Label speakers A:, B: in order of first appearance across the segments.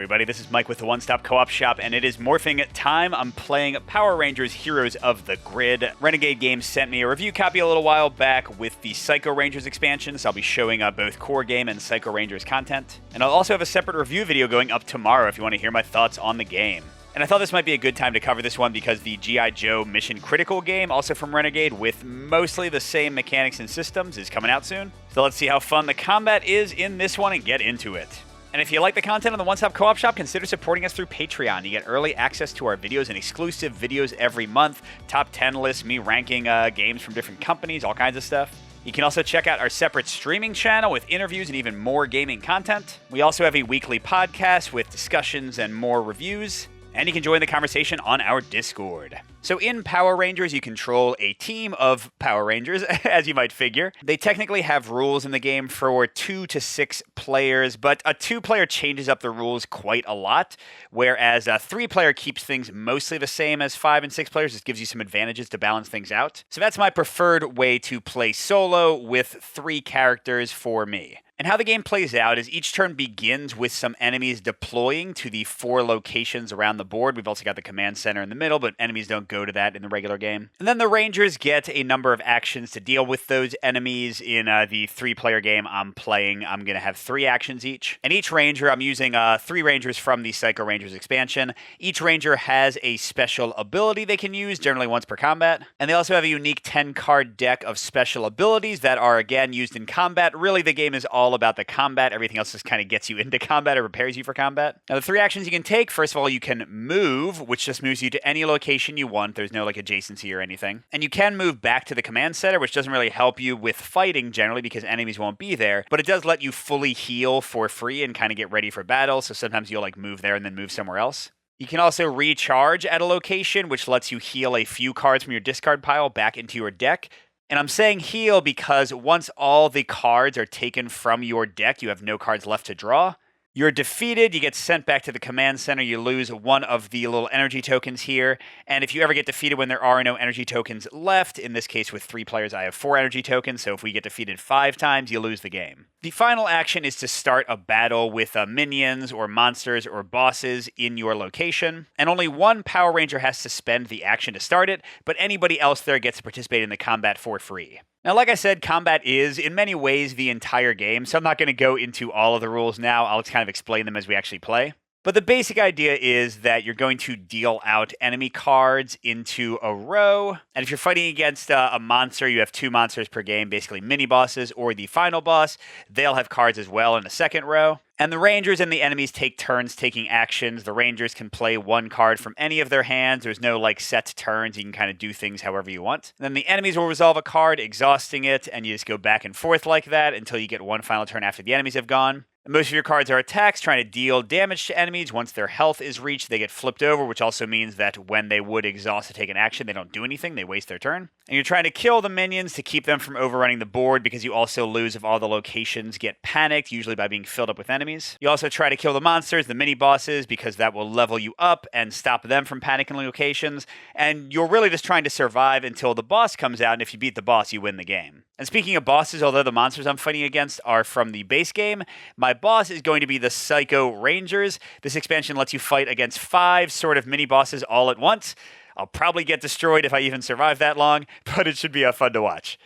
A: everybody. This is Mike with the One Stop Co-op Shop, and it is morphing time. I'm playing Power Rangers Heroes of the Grid. Renegade Games sent me a review copy a little while back with the Psycho Rangers expansion, so I'll be showing both core game and Psycho Rangers content. And I'll also have a separate review video going up tomorrow if you want to hear my thoughts on the game. And I thought this might be a good time to cover this one because the G.I. Joe Mission Critical game, also from Renegade, with mostly the same mechanics and systems, is coming out soon. So let's see how fun the combat is in this one and get into it. And if you like the content on the One Stop Co-op Shop, consider supporting us through Patreon. You get early access to our videos and exclusive videos every month, top 10 lists, me ranking games from different companies, all kinds of stuff. You can also check out our separate streaming channel with interviews and even more gaming content. We also have a weekly podcast with discussions and more reviews. And you can join the conversation on our Discord. So in Power Rangers, you control a team of Power Rangers, as you might figure. They technically have rules in the game for 2 to 6 players, but a 2-player changes up the rules quite a lot, whereas a 3-player keeps things mostly the same as 5 and 6 players. Just gives you some advantages to balance things out. So that's my preferred way to play solo with 3 characters for me. And how the game plays out is each turn begins with some enemies deploying to the 4 locations around the board. We've also got the command center in the middle, but enemies don't go to that in the regular game. And then the Rangers get a number of actions to deal with those enemies. In the 3-player game I'm playing, I'm going to have 3 actions each. And each Ranger, I'm using 3 Rangers from the Psycho Rangers expansion. Each Ranger has a special ability they can use, generally once per combat. And they also have a unique 10-card deck of special abilities that are, again, used in combat. Really, the game is all about the combat. Everything else just kind of gets you into combat or prepares you for combat. Now, the 3 actions you can take, first of all, you can move, which just moves you to any location you want. There's no adjacency or anything. And you can move back to the command center, which doesn't really help you with fighting generally because enemies won't be there, but it does let you fully heal for free and kind of get ready for battle. So sometimes you'll move there and then move somewhere else. You can also recharge at a location, which lets you heal a few cards from your discard pile back into your deck. And I'm saying heal because once all the cards are taken from your deck, you have no cards left to draw. You're defeated, you get sent back to the command center, you lose one of the little energy tokens here, and if you ever get defeated when there are no energy tokens left, in this case with 3 players I have 4 energy tokens, so if we get defeated 5 times, you lose the game. The final action is to start a battle with minions or monsters or bosses in your location, and only one Power Ranger has to spend the action to start it, but anybody else there gets to participate in the combat for free. Now, like I said, combat is, in many ways, the entire game, so I'm not going to go into all of the rules now. I'll just kind of explain them as we actually play. But the basic idea is that you're going to deal out enemy cards into a row. And if you're fighting against a monster, you have 2 monsters per game, basically mini-bosses or the final boss. They'll have cards as well in the second row. And the Rangers and the enemies take turns taking actions. The Rangers can play 1 card from any of their hands. There's no set turns. You can kind of do things however you want. And then the enemies will resolve a card, exhausting it, and you just go back and forth like that until you get 1 final turn after the enemies have gone. Most of your cards are attacks, trying to deal damage to enemies. Once their health is reached, they get flipped over, which also means that when they would exhaust to take an action, they don't do anything. They waste their turn. And you're trying to kill the minions to keep them from overrunning the board because you also lose if all the locations get panicked, usually by being filled up with enemies. You also try to kill the monsters, the mini-bosses, because that will level you up and stop them from panicking locations. And you're really just trying to survive until the boss comes out, and if you beat the boss, you win the game. And speaking of bosses, although the monsters I'm fighting against are from the base game, my boss is going to be the Psycho Rangers. This expansion lets you fight against 5 sort of mini-bosses all at once. I'll probably get destroyed if I even survive that long, but it should be fun to watch.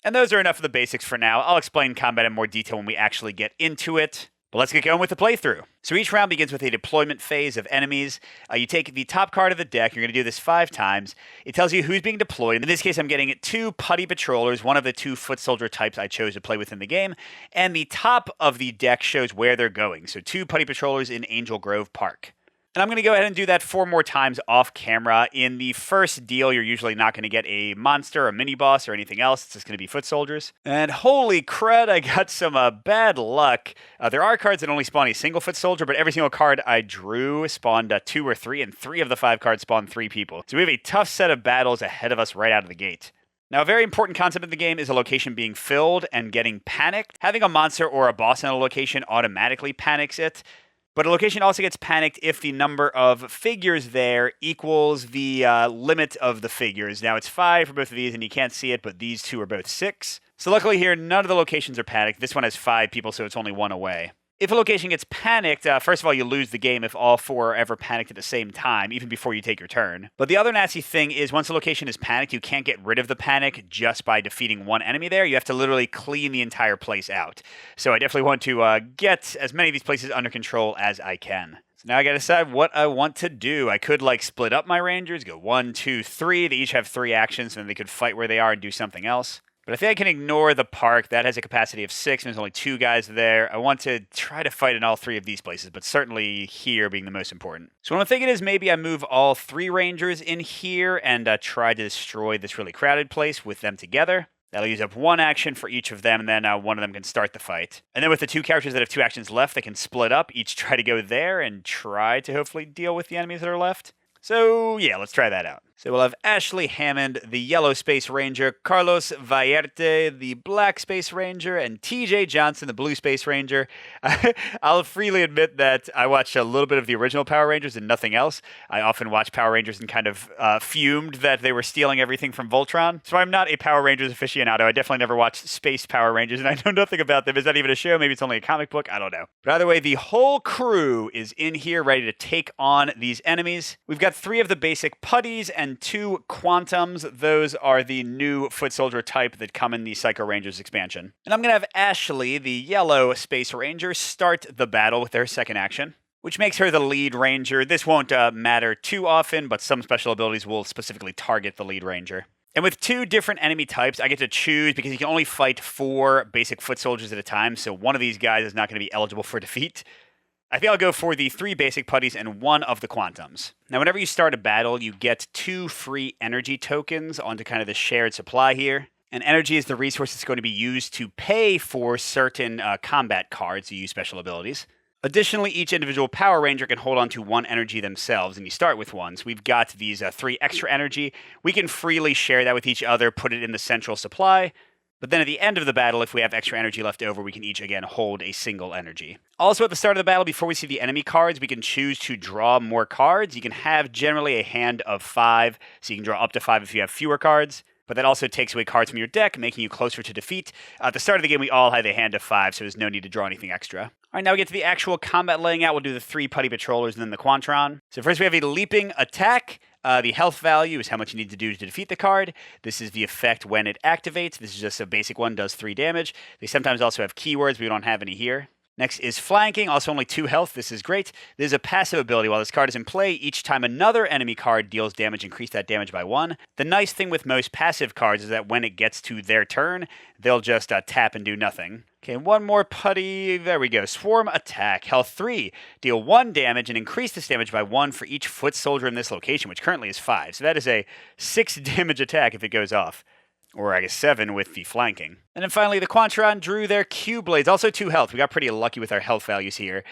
A: And those are enough of the basics for now. I'll explain combat in more detail when we actually get into it. But let's get going with the playthrough. So each round begins with a deployment phase of enemies. You take the top card of the deck. You're going to do this 5 times. It tells you who's being deployed. In this case, I'm getting 2 putty patrollers, one of the 2 foot soldier types I chose to play with in the game. And the top of the deck shows where they're going. So 2 putty patrollers in Angel Grove Park. And I'm going to go ahead and do that 4 more times off camera. In the first deal, you're usually not going to get a monster, a mini-boss, or anything else. It's just going to be foot soldiers. And holy crud, I got some bad luck. There are cards that only spawn a single foot soldier, but every single card I drew spawned 2 or 3, and 3 of the 5 cards spawned 3 people. So we have a tough set of battles ahead of us right out of the gate. Now, a very important concept in the game is a location being filled and getting panicked. Having a monster or a boss in a location automatically panics it. But a location also gets panicked if the number of figures there equals the limit of the figures. Now, it's 5 for both of these, and you can't see it, but these 2 are both 6. So luckily here, none of the locations are panicked. This one has 5 people, so it's only 1 away. If a location gets panicked, first of all, you lose the game if all 4 are ever panicked at the same time, even before you take your turn. But the other nasty thing is once a location is panicked, you can't get rid of the panic just by defeating one enemy there. You have to literally clean the entire place out. So I definitely want to get as many of these places under control as I can. So now I gotta decide what I want to do. I could split up my Rangers, go 1, 2, 3. They each have 3 actions, and then they could fight where they are and do something else. But I think I can ignore the park. That has a capacity of 6, and there's only 2 guys there. I want to try to fight in all 3 of these places, but certainly here being the most important. So what I'm thinking is maybe I move all 3 Rangers in here and try to destroy this really crowded place with them together. That'll use up 1 action for each of them, and then one of them can start the fight. And then with the 2 characters that have 2 actions left, they can split up, each try to go there, and try to hopefully deal with the enemies that are left. So yeah, let's try that out. So we'll have Ashley Hammond, the Yellow Space Ranger, Carlos Vallerte, the Black Space Ranger, and TJ Johnson, the Blue Space Ranger. I'll freely admit that I watched a little bit of the original Power Rangers and nothing else. I often watch Power Rangers and kind of fumed that they were stealing everything from Voltron. So I'm not a Power Rangers aficionado. I definitely never watched Space Power Rangers, and I know nothing about them. Is that even a show? Maybe it's only a comic book? I don't know. But either way, the whole crew is in here ready to take on these enemies. We've got 3 of the basic putties and 2 quantums. Those are the new foot soldier type that come in the Psycho Rangers expansion. And I'm going to have Ashley, the Yellow Space Ranger, start the battle with their second action, which makes her the lead ranger. This won't matter too often, but some special abilities will specifically target the lead ranger. And with 2 different enemy types, I get to choose because you can only fight 4 basic foot soldiers at a time, so one of these guys is not going to be eligible for defeat. I think I'll go for the 3 basic putties and 1 of the quantums. Now, whenever you start a battle, you get 2 free energy tokens onto kind of the shared supply here. And energy is the resource that's going to be used to pay for certain combat cards to use special abilities. Additionally, each individual Power Ranger can hold on to 1 energy themselves, and you start with 1. So we've got these 3 extra energy. We can freely share that with each other, put it in the central supply. But then at the end of the battle, if we have extra energy left over, we can each, again, hold a single energy. Also, at the start of the battle, before we see the enemy cards, we can choose to draw more cards. You can have generally a hand of 5, so you can draw up to 5 if you have fewer cards. But that also takes away cards from your deck, making you closer to defeat. At the start of the game, we all had a hand of 5, so there's no need to draw anything extra. All right, now we get to the actual combat laying out. We'll do the 3 putty patrollers and then the Quantron. So first we have a leaping attack. The health value is how much you need to do to defeat the card. This is the effect when it activates. This is just a basic one, does 3 damage. They sometimes also have keywords. We don't have any here. Next is flanking, also only 2 health. This is great. This is a passive ability. While this card is in play, each time another enemy card deals damage, increase that damage by 1. The nice thing with most passive cards is that when it gets to their turn, they'll just tap and do nothing. Okay, 1 more putty. There we go. Swarm attack. Health 3. Deal 1 damage and increase this damage by 1 for each foot soldier in this location, which currently is 5. So that is a 6 damage attack if it goes off. Or I guess 7 with the flanking. And then finally, the Quantron drew their Q-Blades. Also 2 health. We got pretty lucky with our health values here.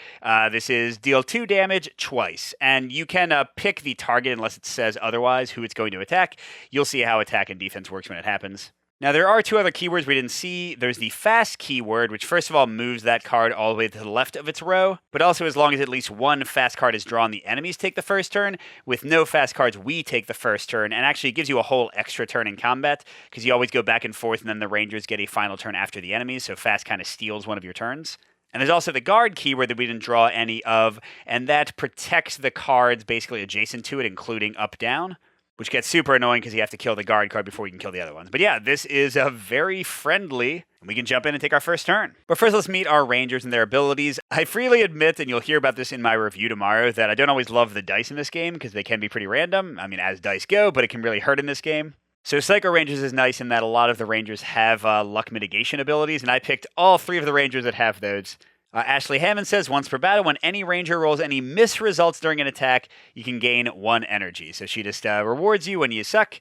A: This is deal 2 damage twice. And you can pick the target unless it says otherwise who it's going to attack. You'll see how attack and defense works when it happens. Now, there are 2 other keywords we didn't see. There's the fast keyword, which first of all moves that card all the way to the left of its row, but also as long as at least 1 fast card is drawn, the enemies take the first turn. With no fast cards, we take the first turn, and actually it gives you a whole extra turn in combat, because you always go back and forth, and then the Rangers get a final turn after the enemies, so fast kind of steals one of your turns. And there's also the guard keyword that we didn't draw any of, and that protects the cards basically adjacent to it, including up-down. Which gets super annoying because you have to kill the guard card before you can kill the other ones. But yeah, this is a very friendly. We can jump in and take our first turn. But first, let's meet our Rangers and their abilities. I freely admit, and you'll hear about this in my review tomorrow, that I don't always love the dice in this game because they can be pretty random. I mean, as dice go, but it can really hurt in this game. So Psycho Rangers is nice in that a lot of the Rangers have luck mitigation abilities, and I picked all 3 of the Rangers that have those. Ashley Hammond says, once per battle, when any Ranger rolls any miss results during an attack, you can gain 1 energy. So she just rewards you when you suck.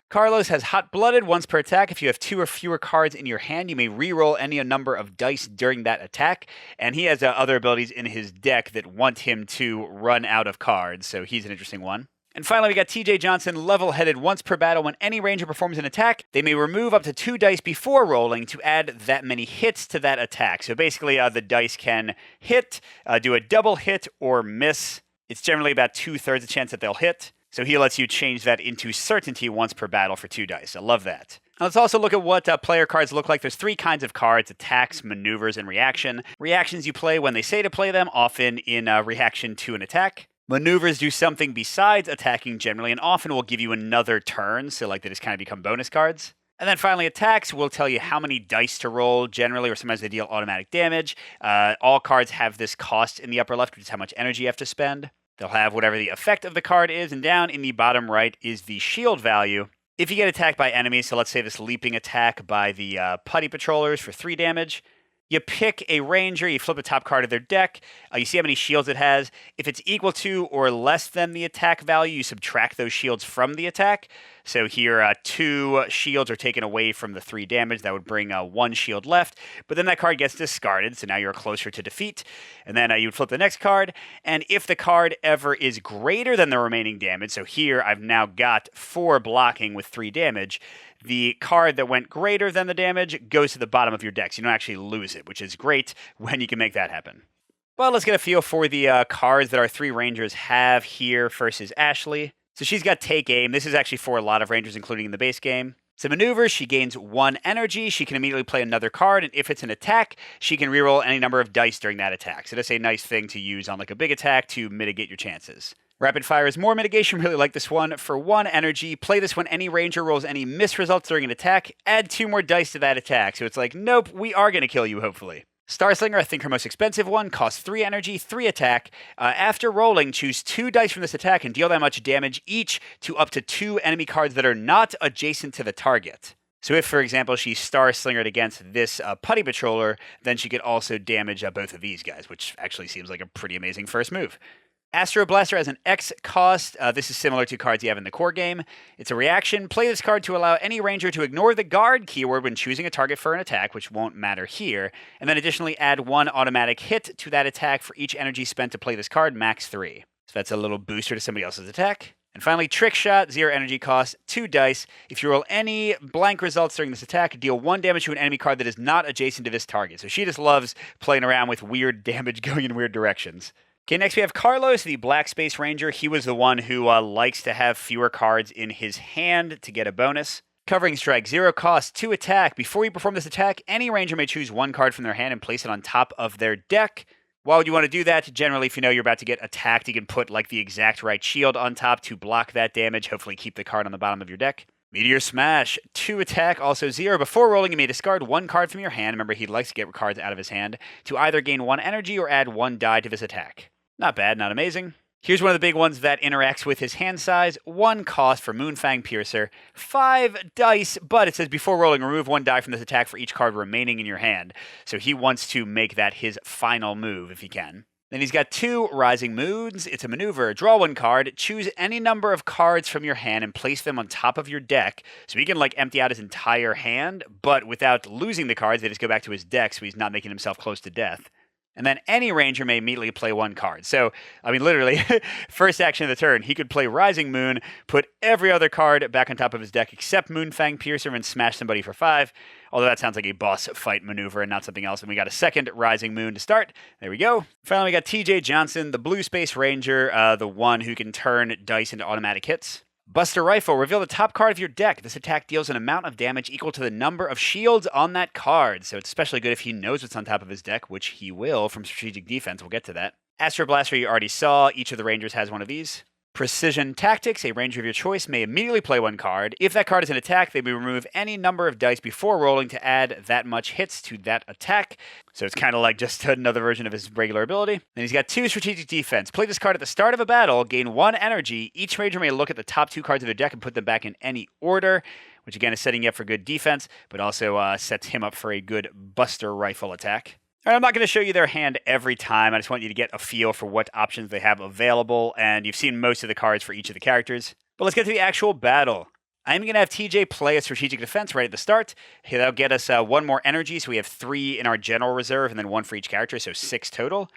A: Carlos has Hot-Blooded. Once per attack, if you have 2 or fewer cards in your hand, you may re-roll any number of dice during that attack. And he has other abilities in his deck that want him to run out of cards, so he's an interesting one. And finally, we got TJ Johnson, level-headed. Once per battle, when any Ranger performs an attack, they may remove up to 2 dice before rolling to add that many hits to that attack. So basically, the dice can hit, do a double hit, or miss. It's generally about 2/3 the chance that they'll hit. So he lets you change that into certainty once per battle for 2 dice. I love that. Let's also look at what player cards look like. There's 3 kinds of cards: attacks, maneuvers, and reaction. Reactions you play when they say to play them, often in reaction to an attack. Maneuvers do something besides attacking generally, and often will give you another turn, so like they just kind of become bonus cards. And then finally, attacks will tell you how many dice to roll generally, or sometimes they deal automatic damage. All cards have this cost in the upper left, which is how much energy you have to spend. They'll have whatever the effect of the card is, and down in the bottom right is the shield value. If you get attacked by enemies, so let's say this leaping attack by the putty patrollers for 3 damage, you pick a ranger, you flip a top card of their deck, you see how many shields it has. If it's equal to or less than the attack value, you subtract those shields from the attack. So here, 2 shields are taken away from the 3 damage. That would bring 1 shield left. But then that card gets discarded, so now you're closer to defeat. And then you would flip the next card. And if the card ever is greater than the remaining damage, so here I've now got 4 blocking with 3 damage, the card that went greater than the damage goes to the bottom of your deck. So you don't actually lose it, which is great when you can make that happen. Well, let's get a feel for the cards that our 3 Rangers have here. First is Ashley. So she's got Take Aim. This is actually for a lot of Rangers, including in the base game. So maneuvers, she gains 1 energy. She can immediately play another card, and if it's an attack, she can reroll any number of dice during that attack. So that's a nice thing to use on like a big attack to mitigate your chances. Rapid Fire is more mitigation. Really like this one. For 1 energy, play this when any Ranger rolls any miss results during an attack. Add 2 more dice to that attack. So it's like, nope, we are going to kill you, hopefully. Starslinger, I think her most expensive one, costs 3 energy, 3 attack. After rolling, choose 2 dice from this attack and deal that much damage each to up to 2 enemy cards that are not adjacent to the target. So if, for example, she Starslingered against this Putty Patroller, then she could also damage both of these guys, which actually seems like a pretty amazing first move. Astro Blaster has an X cost. This is similar to cards you have in the core game. It's a reaction. Play this card to allow any Ranger to ignore the guard keyword when choosing a target for an attack, which won't matter here. And then additionally add 1 automatic hit to that attack for each energy spent to play this card, max 3. So that's a little booster to somebody else's attack. And finally, Trick Shot, 0 energy cost, 2 dice. If you roll any blank results during this attack, deal 1 damage to an enemy card that is not adjacent to this target. So she just loves playing around with weird damage going in weird directions. Okay, next we have Carlos, the Black Space Ranger. He was the one who likes to have fewer cards in his hand to get a bonus. Covering Strike, 0 cost, 2 attack. Before you perform this attack, any Ranger may choose 1 card from their hand and place it on top of their deck. Why would you want to do that? Generally, if you know you're about to get attacked, you can put like the exact right shield on top to block that damage, hopefully keep the card on the bottom of your deck. Meteor Smash, 2 attack, also 0. Before rolling, you may discard 1 card from your hand. Remember, he likes to get cards out of his hand to either gain 1 energy or add 1 die to this attack. Not bad, not amazing. Here's one of the big ones that interacts with his hand size. 1 cost for Moonfang Piercer. 5 dice, but it says before rolling, remove 1 die from this attack for each card remaining in your hand. So he wants to make that his final move if he can. Then he's got 2 Rising Moons. It's a maneuver. Draw 1 card, choose any number of cards from your hand and place them on top of your deck. So he can like empty out his entire hand, but without losing the cards, they just go back to his deck so he's not making himself close to death. And then any Ranger may immediately play 1 card. So, I mean, literally, first action of the turn, he could play Rising Moon, put every other card back on top of his deck except Moonfang Piercer and smash somebody for 5. Although that sounds like a boss fight maneuver and not something else. And we got a second Rising Moon to start. There we go. Finally, we got TJ Johnson, the Blue Space Ranger, the one who can turn dice into automatic hits. Buster Rifle, reveal the top card of your deck. This attack deals an amount of damage equal to the number of shields on that card. So it's especially good if he knows what's on top of his deck, which he will from Strategic Defense. We'll get to that. Astro Blaster, you already saw. Each of the Rangers has one of these. Precision Tactics, a Ranger of your choice may immediately play 1 card. If that card is an attack, they may remove any number of dice before rolling to add that much hits to that attack. So it's kind of like just another version of his regular ability. And he's got 2 Strategic Defense. Play this card at the start of a battle, gain 1 energy. Each Ranger may look at the top 2 cards of their deck and put them back in any order, which again is setting you up for good defense, but also sets him up for a good Buster Rifle attack. All right, I'm not going to show you their hand every time. I just want you to get a feel for what options they have available, and you've seen most of the cards for each of the characters. But let's get to the actual battle. I'm going to have TJ play a Strategic Defense right at the start. That'll get us 1 more energy, so we have 3 in our general reserve, and then 1 for each character, so 6 total. And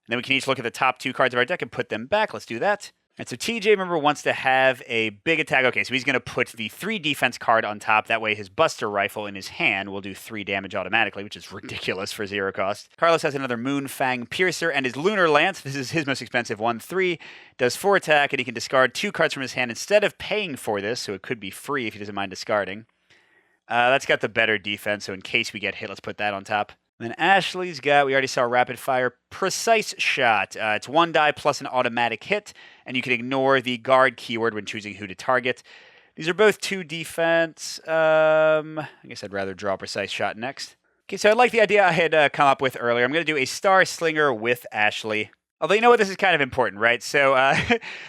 A: then we can each look at the top 2 cards of our deck and put them back. Let's do that. And so TJ, remember, wants to have a big attack. Okay, so he's going to put the 3 defense card on top. That way his Buster Rifle in his hand will do 3 damage automatically, which is ridiculous for 0 cost. Carlos has another Moonfang Piercer and his Lunar Lance. This is his most expensive one. 3 does 4 attack, and he can discard 2 cards from his hand instead of paying for this, so it could be free if he doesn't mind discarding. That's got the better defense, so in case we get hit, let's put that on top. Then Ashley's got, we already saw rapid fire, precise shot. It's 1 die plus an automatic hit, and you can ignore the guard keyword when choosing who to target. These are both 2 defense. I guess I'd rather draw precise shot next. Okay, so I like the idea I had come up with earlier. I'm going to do a star slinger with Ashley. Although, you know what, this is kind of important, right? So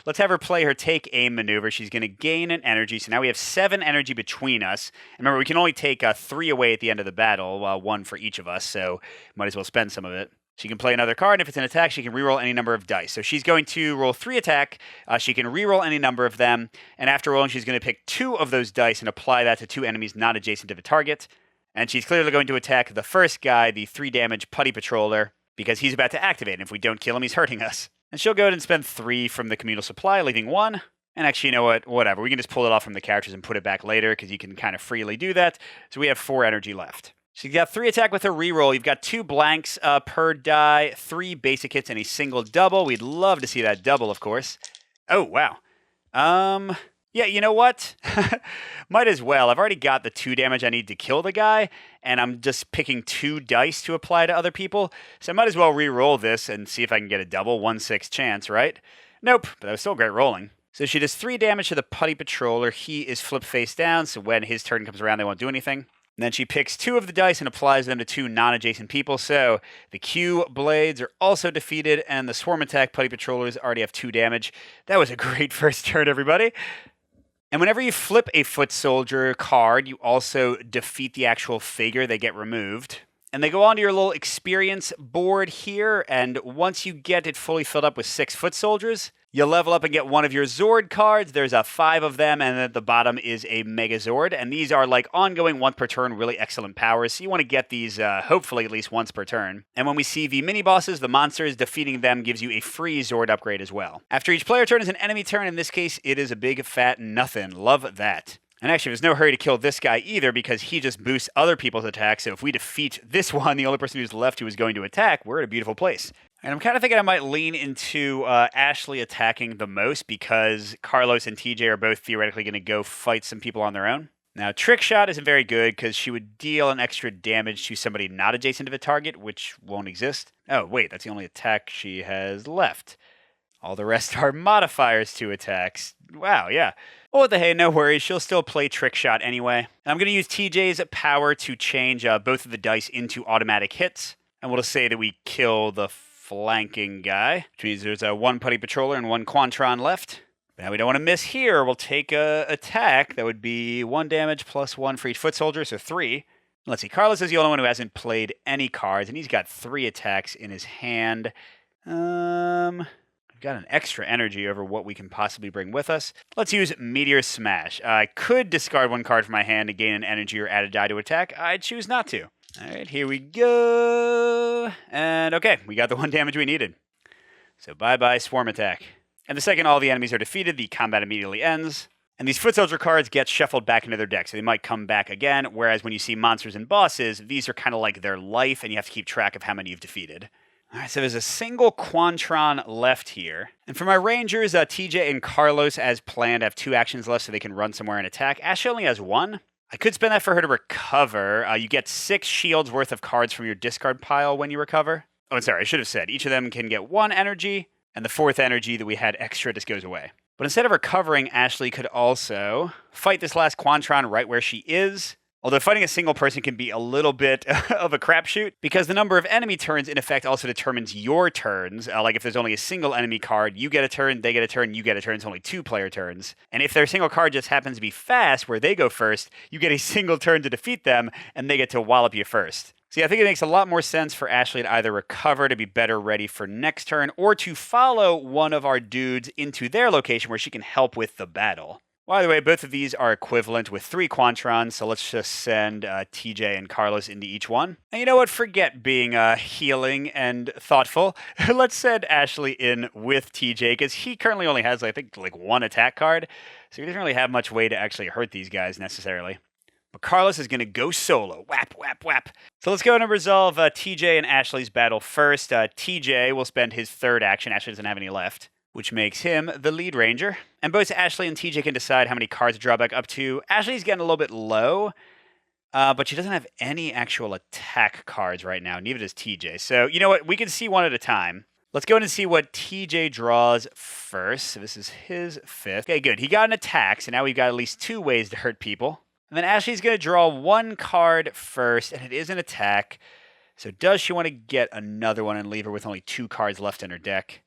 A: let's have her play her take aim maneuver. She's going to gain an energy. So now we have 7 energy between us. And remember, we can only take 3 away at the end of the battle, 1 for each of us. So might as well spend some of it. She can play another card, and if it's an attack, she can reroll any number of dice. So she's going to roll 3 attack. She can reroll any number of them. And after rolling, she's going to pick 2 of those dice and apply that to 2 enemies not adjacent to the target. And she's clearly going to attack the first guy, the 3 damage putty patroller, because he's about to activate, and if we don't kill him, he's hurting us. And she'll go ahead and spend 3 from the communal supply, leaving 1. And actually, you know what? Whatever. We can just pull it off from the characters and put it back later, because you can kind of freely do that. So we have 4 energy left. She's got 3 attack with her reroll. You've got 2 blanks per die, 3 basic hits, and a single double. We'd love to see that double, of course. Oh, wow. Yeah, you know what? Might as well. I've already got the 2 damage I need to kill the guy, and I'm just picking 2 dice to apply to other people. So I might as well re-roll this and see if I can get a double 1/6 chance, right? Nope, but that was still great rolling. So she does 3 damage to the putty patroller. He is flipped face down, so when his turn comes around, they won't do anything. And then she picks 2 of the dice and applies them to 2 non-adjacent people. So the Q blades are also defeated, and the swarm attack putty patrollers already have 2 damage. That was a great first turn, everybody. And whenever you flip a foot soldier card, you also defeat the actual figure. They get removed. And they go onto your little experience board here, and once you get it fully filled up with 6 foot soldiers, you'll level up and get one of your Zord cards. There's 5 of them, and at the bottom is a Megazord. And these are like ongoing once per turn, really excellent powers. So you want to get these hopefully at least once per turn. And when we see the mini-bosses, the monsters, defeating them gives you a free Zord upgrade as well. After each player turn is an enemy turn. In this case, it is a big fat nothing. Love that. And actually, there's no hurry to kill this guy either because he just boosts other people's attacks. So if we defeat this one, the only person who's left who is going to attack, we're in a beautiful place. And I'm kind of thinking I might lean into Ashley attacking the most because Carlos and TJ are both theoretically going to go fight some people on their own. Now, Trick Shot isn't very good because she would deal an extra damage to somebody not adjacent to the target, which won't exist. Oh, wait, that's the only attack she has left. All the rest are modifiers to attacks. Wow, yeah. Oh, what the hey, no worries. She'll still play Trick Shot anyway. And I'm going to use TJ's power to change both of the dice into automatic hits. And we'll just say that we kill the flanking guy, which means there's 1 putty patroller and 1 Quantron left. But now we don't want to miss here. We'll take a attack. That would be 1 damage plus 1 for each foot soldier, so 3. Let's see. Carlos is the only one who hasn't played any cards, and he's got 3 attacks in his hand. Got an extra energy over what we can possibly bring with us. Let's use Meteor Smash. I could discard 1 card from my hand to gain an energy or add a die to attack. I choose not to. All right, here we go. And okay, we got the 1 damage we needed. So bye-bye Swarm Attack. And the second all the enemies are defeated, the combat immediately ends. And these foot soldier cards get shuffled back into their deck, so they might come back again, whereas when you see monsters and bosses, these are kind of like their life, and you have to keep track of how many you've defeated. All right, so there's a single Quantron left here. And for my Rangers, TJ and Carlos, as planned, have 2 actions left so they can run somewhere and attack. Ashley only has 1. I could spend that for her to recover. You get 6 shields worth of cards from your discard pile when you recover. Oh, and sorry, I should have said, each of them can get 1 energy, and the 4th energy that we had extra just goes away. But instead of recovering, Ashley could also fight this last Quantron right where she is. Although fighting a single person can be a little bit of a crapshoot, because the number of enemy turns, in effect, also determines your turns. Like if there's only a single enemy card, you get a turn, they get a turn, you get a turn. It's only 2-player turns. And if their single card just happens to be fast, where they go first, you get a single turn to defeat them, and they get to wallop you first. See, I think it makes a lot more sense for Ashley to either recover to be better ready for next turn, or to follow one of our dudes into their location where she can help with the battle. By the way, both of these are equivalent with 3 Quantrons, so let's just send TJ and Carlos into each one. And you know what? Forget being healing and thoughtful. Let's send Ashley in with TJ, because he currently only has, I think, like 1 attack card, so he doesn't really have much way to actually hurt these guys necessarily. But Carlos is going to go solo. Whap, whap, whap. So let's go and resolve TJ and Ashley's battle first. TJ will spend his 3rd action. Ashley doesn't have any left, which makes him the lead ranger. And both Ashley and TJ can decide how many cards to draw back up to. Ashley's getting a little bit low. But she doesn't have any actual attack cards right now. Neither does TJ. So, you know what? We can see one at a time. Let's go in and see what TJ draws first. So this is his 5th. Okay, good. He got an attack, so now we've got at least 2 ways to hurt people. And then Ashley's going to draw 1 card first, and it is an attack. So does she want to get another one and leave her with only 2 cards left in her deck?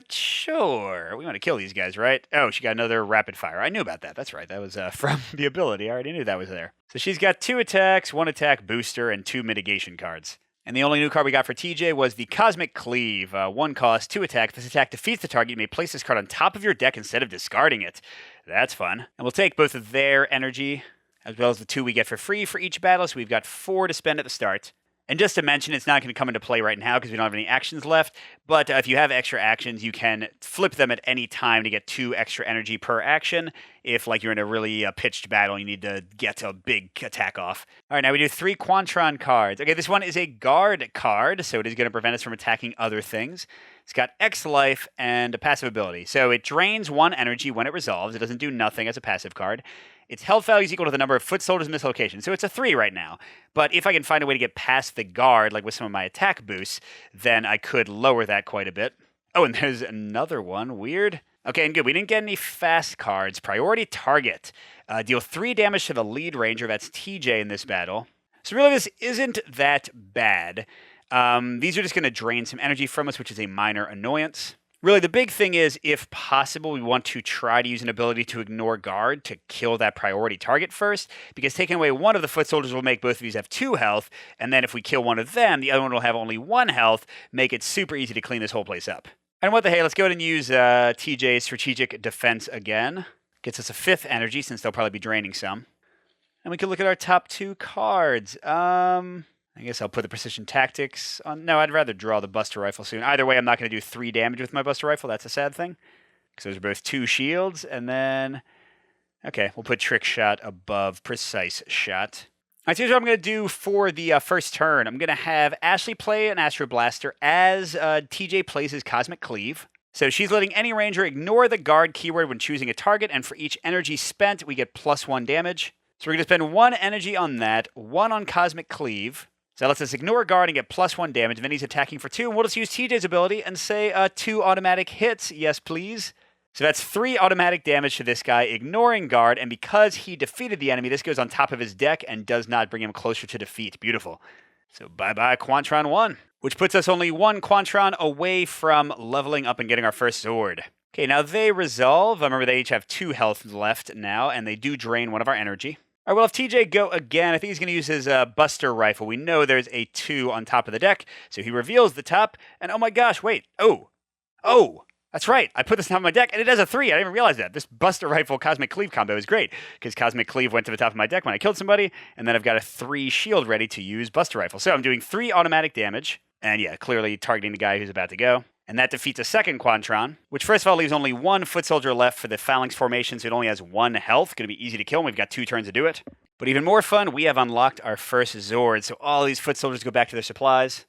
A: Sure. We want to kill these guys, right? Oh, she got another rapid fire. I knew about that. That's right. That was from the ability. I already knew that was there. So she's got 2 attacks, 1 attack booster, and 2 mitigation cards. And the only new card we got for TJ was the Cosmic Cleave. 1 cost, 2 attack. If this attack defeats the target, you may place this card on top of your deck instead of discarding it. That's fun. And we'll take both of their energy, as well as the 2 we get for free for each battle, so we've got 4 to spend at the start. And just to mention, it's not going to come into play right now because we don't have any actions left, but if you have extra actions, you can flip them at any time to get 2 extra energy per action if, like, you're in a really pitched battle and you need to get a big attack off. All right, now we do 3 Quantron cards. Okay, this one is a guard card, so it is going to prevent us from attacking other things. It's got X life and a passive ability. So it drains 1 energy when it resolves. It doesn't do nothing as a passive card. Its health value is equal to the number of foot soldiers in this location. So it's a 3 right now. But if I can find a way to get past the guard, like with some of my attack boosts, then I could lower that quite a bit. Oh, and there's another one. Weird. Okay, and good. We didn't get any fast cards. Priority target. Deal 3 damage to the lead ranger. That's TJ in this battle. So really, this isn't that bad. These are just going to drain some energy from us, which is a minor annoyance. Really, the big thing is, if possible, we want to try to use an ability to ignore guard to kill that priority target first, because taking away 1 of the foot soldiers will make both of these have 2 health, and then if we kill 1 of them, the other one will have only 1 health, make it super easy to clean this whole place up. And what the hey, let's go ahead and use TJ's Strategic Defense again. Gets us a 5th energy, since they'll probably be draining some. And we can look at our top 2 cards. I guess I'll put the Precision Tactics on. No, I'd rather draw the Buster Rifle soon. Either way, I'm not going to do 3 damage with my Buster Rifle. That's a sad thing. Because those are both 2 shields. And then, okay, we'll put Trick Shot above Precise Shot. All right, so here's what I'm going to do for the first turn. I'm going to have Ashley play an Astro Blaster as TJ plays his Cosmic Cleave. So she's letting any ranger ignore the guard keyword when choosing a target, and for each energy spent, we get +1 damage. So we're going to spend 1 energy on that, 1 on Cosmic Cleave. So that lets us ignore guard and get +1 damage, and then he's attacking for 2, and we'll just use TJ's ability and say 2 automatic hits, yes please. So that's 3 automatic damage to this guy, ignoring guard, and because he defeated the enemy, this goes on top of his deck and does not bring him closer to defeat. Beautiful. So bye-bye Quantron 1, which puts us only 1 Quantron away from leveling up and getting our first sword. Okay, now they resolve. Remember, they each have 2 health left now, and they do drain 1 of our energy. All right, well, if TJ go again, I think he's going to use his Buster Rifle. We know there's a 2 on top of the deck, so he reveals the top, and oh my gosh, wait, oh, that's right, I put this on my deck, and it has a 3, I didn't even realize that. This Buster Rifle Cosmic Cleave combo is great, because Cosmic Cleave went to the top of my deck when I killed somebody, and then I've got a 3 shield ready to use Buster Rifle. So I'm doing 3 automatic damage, and yeah, clearly targeting the guy who's about to go. And that defeats a second Quantron, which first of all leaves only 1 foot soldier left for the Phalanx formation, so it only has 1 health. Going to be easy to kill, and we've got 2 turns to do it. But even more fun, we have unlocked our first Zord, so all these foot soldiers go back to their supplies.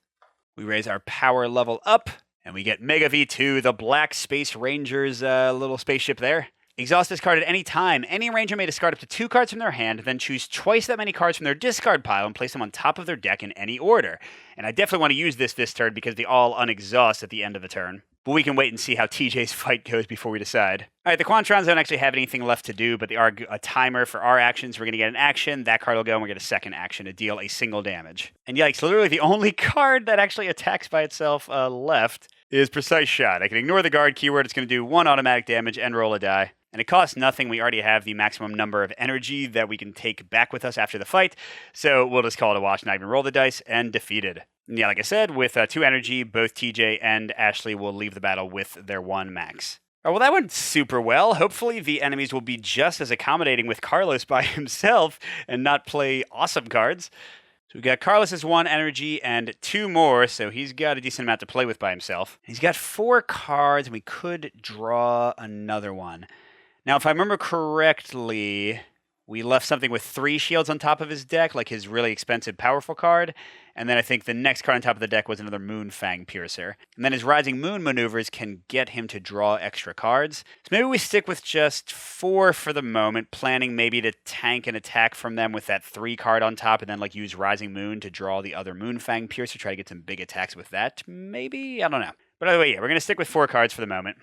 A: We raise our power level up, and we get Mega V2, the Black Space Ranger's little spaceship there. Exhaust this card at any time. Any ranger may discard up to 2 cards from their hand, then choose twice that many cards from their discard pile and place them on top of their deck in any order. And I definitely want to use this turn because they all unexhaust at the end of the turn. But we can wait and see how TJ's fight goes before we decide. All right, the Quantrons don't actually have anything left to do, but they are a timer for our actions. We're going to get an action, that card will go, and we'll get a second action to deal a single damage. And yikes, literally the only card that actually attacks by itself left is Precise Shot. I can ignore the guard keyword. It's going to do 1 automatic damage and roll a die. And it costs nothing. We already have the maximum number of energy that we can take back with us after the fight. So we'll just call it a wash, not even roll the dice, and defeated. And yeah, like I said, with 2 energy, both TJ and Ashley will leave the battle with their 1 max. Oh, well, that went super well. Hopefully the enemies will be just as accommodating with Carlos by himself and not play awesome cards. So we've got Carlos's 1 energy and 2 more, so he's got a decent amount to play with by himself. He's got 4 cards, and we could draw another one. Now, if I remember correctly, We left something with 3 shields on top of his deck, like his really expensive, powerful card. And then I think the next card on top of the deck was another Moonfang Piercer. And then his Rising Moon maneuvers can get him to draw extra cards. So maybe we stick with just 4 for the moment, planning maybe to tank an attack from them with that 3 card on top, and then like use Rising Moon to draw the other Moonfang Piercer, try to get some big attacks with that, maybe? I don't know. But either way, yeah, we're going to stick with 4 cards for the moment.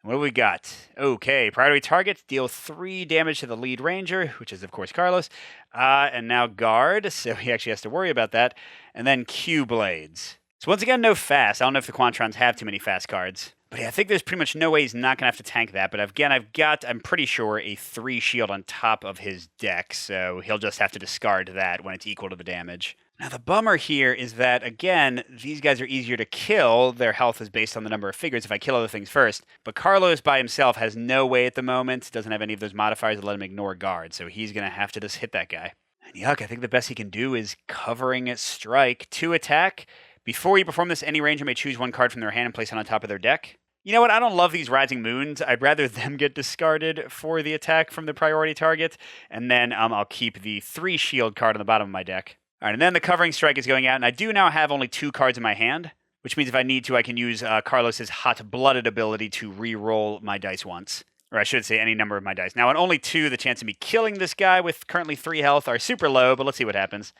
A: What do we got? Okay, priority target, deal 3 damage to the lead ranger, which is, of course, Carlos. And now guard, so he actually has to worry about that. And then Q-Blades. So once again, no fast. I don't know if the Quantrons have too many fast cards. But yeah, I think there's pretty much no way he's not going to have to tank that. But again, I'm pretty sure, a 3 shield on top of his deck, so he'll just have to discard that when it's equal to the damage. Now, the bummer here is that, again, these guys are easier to kill. Their health is based on the number of figures if I kill other things first. But Carlos by himself has no way at the moment, doesn't have any of those modifiers that let him ignore guard, so he's going to have to just hit that guy. And yuck, I think the best he can do is Covering Strike to attack. Before you perform this, any ranger may choose 1 card from their hand and place it on top of their deck. You know what? I don't love these Rising Moons. I'd rather them get discarded for the attack from the priority target, and then I'll keep the 3 shield card on the bottom of my deck. All right, and then the Covering Strike is going out, and I do now have only 2 cards in my hand, which means if I need to, I can use Carlos's Hot-Blooded ability to re-roll my dice once. Or I should say any number of my dice. Now, on only 2, the chance of me killing this guy with currently 3 health are super low, but let's see what happens.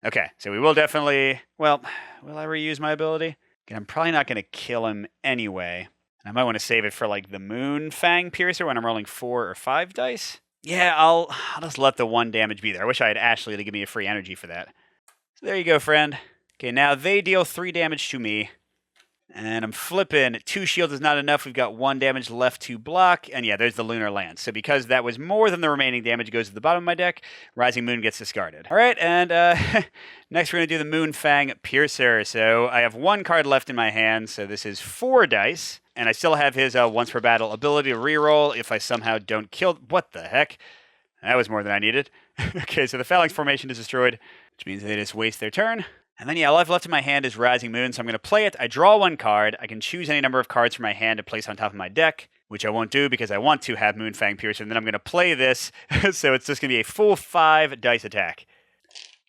A: Okay, so we will definitely... Well, will I reuse my ability? Again, I'm probably not going to kill him anyway. And I might want to save it for, like, the Moonfang Piercer when I'm rolling 4 or 5 dice. Yeah, I'll just let the 1 damage be there. I wish I had Ashley to give me a free energy for that. There you go, friend. Okay, now they deal 3 damage to me. And I'm flipping. 2 shields is not enough. We've got 1 damage left to block. And yeah, there's the Lunar Lance. So because that was more than the remaining damage goes to the bottom of my deck, Rising Moon gets discarded. All right, and next we're going to do the Moonfang Piercer. So I have 1 card left in my hand. So this is 4 dice. And I still have his once per battle ability to reroll if I somehow don't kill... What the heck? That was more than I needed. Okay, so the Phalanx formation is destroyed, which means they just waste their turn. And then, yeah, all I've left in my hand is Rising Moon, so I'm going to play it. I draw 1 card. I can choose any number of cards from my hand to place on top of my deck, which I won't do because I want to have Moonfang Piercer. And then I'm going to play this, so it's just going to be a full 5 dice attack.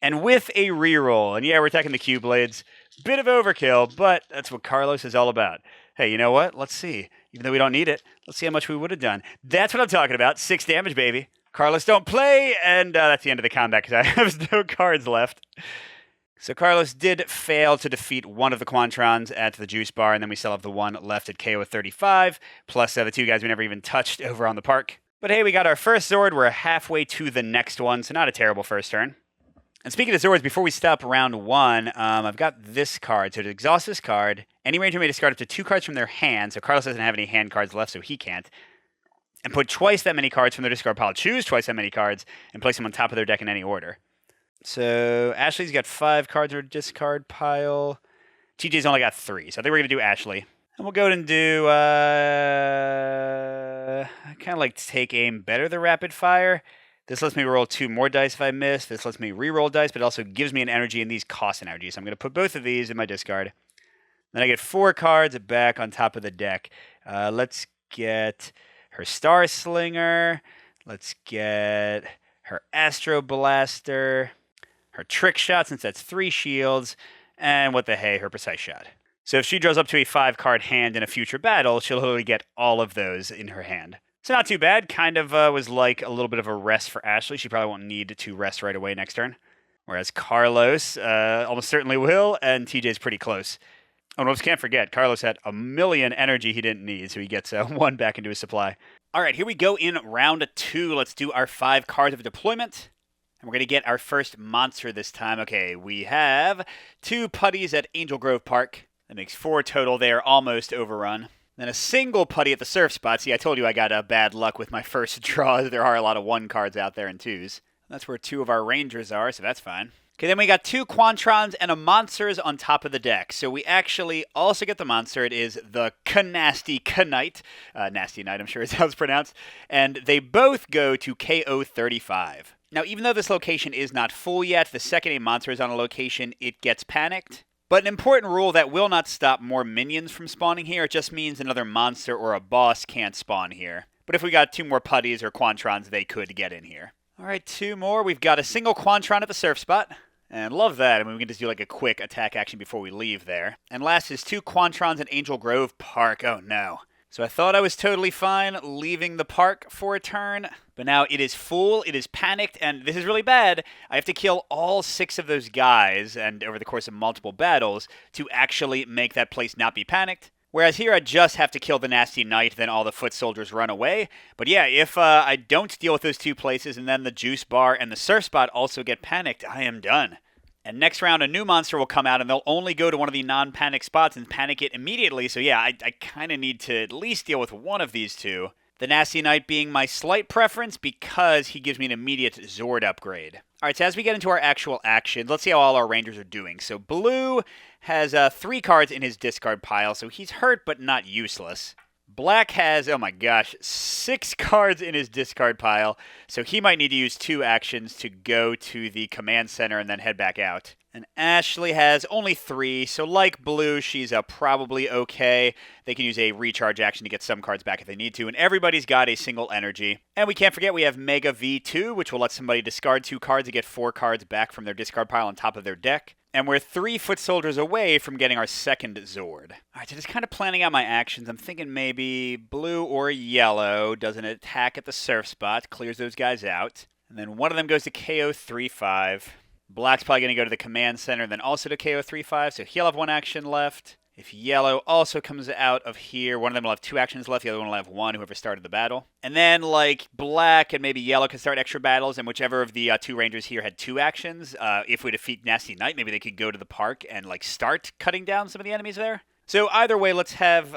A: And with a reroll, and yeah, we're attacking the Q-Blades. Bit of overkill, but that's what Carlos is all about. Hey, you know what? Let's see. Even though we don't need it, let's see how much we would have done. That's what I'm talking about. 6 damage, baby. Carlos, don't play, and that's the end of the combat because I have no cards left. So Carlos did fail to defeat 1 of the Quantrons at the juice bar, and then we still have the 1 left at KO 35, plus the 2 guys we never even touched over on the park. But hey, we got our first Zord. We're halfway to the next one, so not a terrible first turn. And speaking of Zords, before we stop round 1, I've got this card. So to exhaust this card, any ranger may discard up to 2 cards from their hand, so Carlos doesn't have any hand cards left, so he can't. And put twice that many cards from their discard pile. Choose twice that many cards and place them on top of their deck in any order. So Ashley's got 5 cards in her discard pile. TJ's only got 3, so I think we're going to do Ashley. And we'll go ahead and do, kind of like take aim better than rapid fire. This lets me roll 2 more dice if I miss. This lets me re-roll dice, but it also gives me an energy, and these cost an energy. So I'm going to put both of these in my discard. Then I get 4 cards back on top of the deck. Let's get her Star Slinger. Let's get her Astro Blaster. Her Trick Shot, since that's 3 shields. And what the hey, her Precise Shot. So if she draws up to a 5-card hand in a future battle, she'll literally get all of those in her hand. So not too bad. Kind of was like a little bit of a rest for Ashley. She probably won't need to rest right away next turn. Whereas Carlos almost certainly will, and TJ's pretty close. Oh, and can't forget, Carlos had 1,000,000 energy he didn't need, so he gets 1 back into his supply. All right, here we go in round 2. Let's do our 5 cards of deployment. And we're going to get our first monster this time. Okay, we have 2 putties at Angel Grove Park. That makes 4 total. They are almost overrun. Then a single putty at the surf spot. See, I told you I got bad luck with my first draw. There are a lot of 1 cards out there and 2s. That's where 2 of our rangers are, so that's fine. Okay, then we got 2 Quantrons and a Monsters on top of the deck. So we actually also get the monster. It is the Canasty Knight. Nasty Knight, I'm sure is how it's pronounced. And they both go to KO 35. Now, even though this location is not full yet, the second a monster is on a location, it gets panicked. But an important rule that will not stop more minions from spawning here. It just means another monster or a boss can't spawn here. But if we got 2 more putties or Quantrons, they could get in here. All right, 2 more. We've got a single Quantron at the surf spot. And love that. I mean, we can just do like a quick attack action before we leave there. And last is 2 Quantrons at Angel Grove Park. Oh no. So I thought I was totally fine leaving the park for a turn, but now it is full, it is panicked, and this is really bad. I have to kill all 6 of those guys, and over the course of multiple battles, to actually make that place not be panicked. Whereas here I just have to kill the Nasty Knight, then all the foot soldiers run away. But yeah, if I don't deal with those 2 places, and then the Juice Bar and the Surf Spot also get panicked, I am done. And next round, a new monster will come out, and they'll only go to one of the non-panic spots and panic it immediately. So yeah, I kind of need to at least deal with one of these 2. The Nasty Knight being my slight preference because he gives me an immediate Zord upgrade. Alright, so as we get into our actual actions, let's see how all our Rangers are doing. So Blue has 3 cards in his discard pile, so he's hurt but not useless. Black has, oh my gosh, 6 cards in his discard pile, so he might need to use 2 actions to go to the command center and then head back out. And Ashley has only 3, so like Blue, she's probably okay. They can use a recharge action to get some cards back if they need to, and everybody's got a single energy. And we can't forget we have Mega V2, which will let somebody discard 2 cards and get 4 cards back from their discard pile on top of their deck. And we're 3 foot soldiers away from getting our second Zord. Alright, so just kind of planning out my actions. I'm thinking maybe blue or yellow does an attack at the surf spot, clears those guys out. And then one of them goes to KO 3-5. Black's probably going to go to the command center, then also to KO 3-5, so he'll have 1 action left. If yellow also comes out of here, one of them will have 2 actions left, the other one will have 1, whoever started the battle. And then, like, black and maybe yellow can start extra battles, and whichever of the 2 rangers here had 2 actions, if we defeat Nasty Knight, maybe they could go to the park and, like, start cutting down some of the enemies there. So either way, let's have,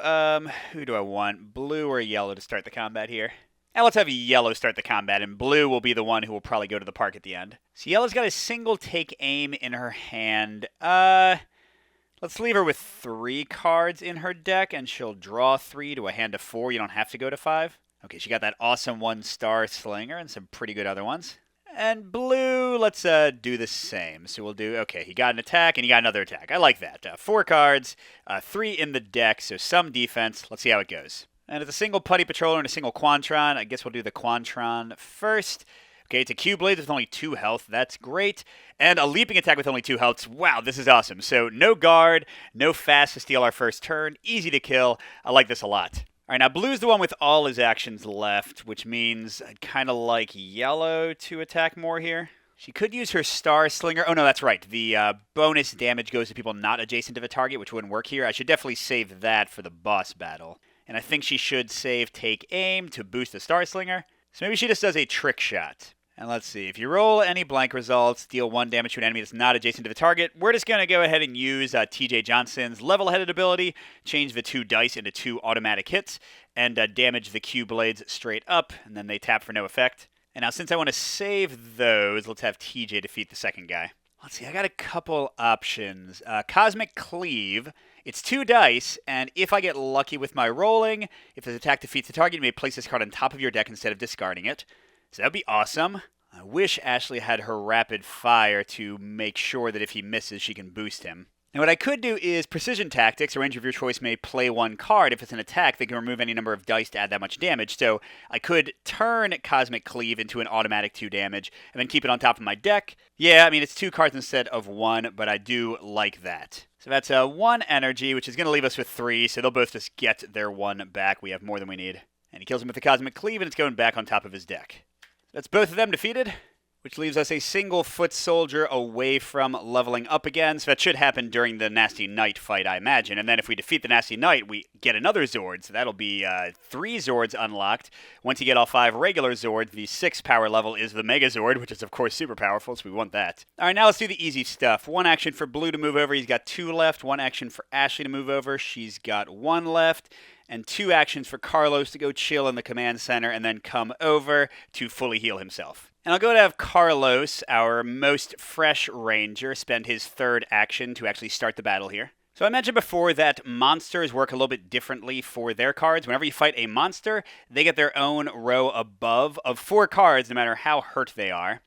A: who do I want? Blue or yellow to start the combat here? And let's have yellow start the combat, and blue will be the one who will probably go to the park at the end. So yellow's got a single take aim in her hand. Let's leave her with 3 cards in her deck, and she'll draw 3 to a hand of 4. You don't have to go to 5. Okay, she got that awesome 1-star Slinger and some pretty good other ones. And blue, let's do the same. So we'll do, okay, he got an attack, and he got another attack. I like that. 4 cards, 3 in the deck, so some defense. Let's see how it goes. And it's a single Putty Patroller and a single Quantron. I guess we'll do the Quantron first. Okay, it's a Q-Blade with only 2 health. That's great. And a leaping attack with only 2 health. Wow, this is awesome. So no guard, no fast to steal our first turn. Easy to kill. I like this a lot. All right, now blue's the one with all his actions left, which means I'd kind of like yellow to attack more here. She could use her Star Slinger. Oh, no, that's right. The bonus damage goes to people not adjacent to the target, which wouldn't work here. I should definitely save that for the boss battle. And I think she should save Take Aim to boost the Star Slinger. So maybe she just does a trick shot. And let's see. If you roll any blank results, deal 1 damage to an enemy that's not adjacent to the target, we're just going to go ahead and use TJ Johnson's level-headed ability, change the 2 dice into 2 automatic hits, and damage the Q-Blades straight up, and then they tap for no effect. And now since I want to save those, let's have TJ defeat the second guy. Let's see. I got a couple options. Cosmic Cleave. It's 2 dice, and if I get lucky with my rolling, if this attack defeats the target, you may place this card on top of your deck instead of discarding it. So that would be awesome. I wish Ashley had her Rapid Fire to make sure that if he misses, she can boost him. Now what I could do is Precision Tactics. A ranger of your choice may play 1 card. If it's an attack, they can remove any number of dice to add that much damage. So I could turn Cosmic Cleave into an automatic 2 damage, and then keep it on top of my deck. Yeah, I mean, it's 2 cards instead of 1, but I do like that. So that's 1 energy, which is going to leave us with 3, so they'll both just get their 1 back. We have more than we need. And he kills him with the Cosmic Cleave, and it's going back on top of his deck. That's both of them defeated, which leaves us a single foot soldier away from leveling up again. So that should happen during the Nasty Knight fight, I imagine. And then if we defeat the Nasty Knight, we get another Zord. So that'll be 3 Zords unlocked. Once you get all 5 regular Zords, the 6th power level is the Mega Zord, which is, of course, super powerful, so we want that. All right, now let's do the easy stuff. 1 action for Blue to move over. He's got 2 left. 1 action for Ashley to move over. She's got 1 left. And 2 actions for Carlos to go chill in the command center and then come over to fully heal himself. And I'll go to have Carlos, our most fresh ranger, spend his 3rd action to actually start the battle here. So I mentioned before that monsters work a little bit differently for their cards. Whenever you fight a monster, they get their own row above of 4 cards, no matter how hurt they are.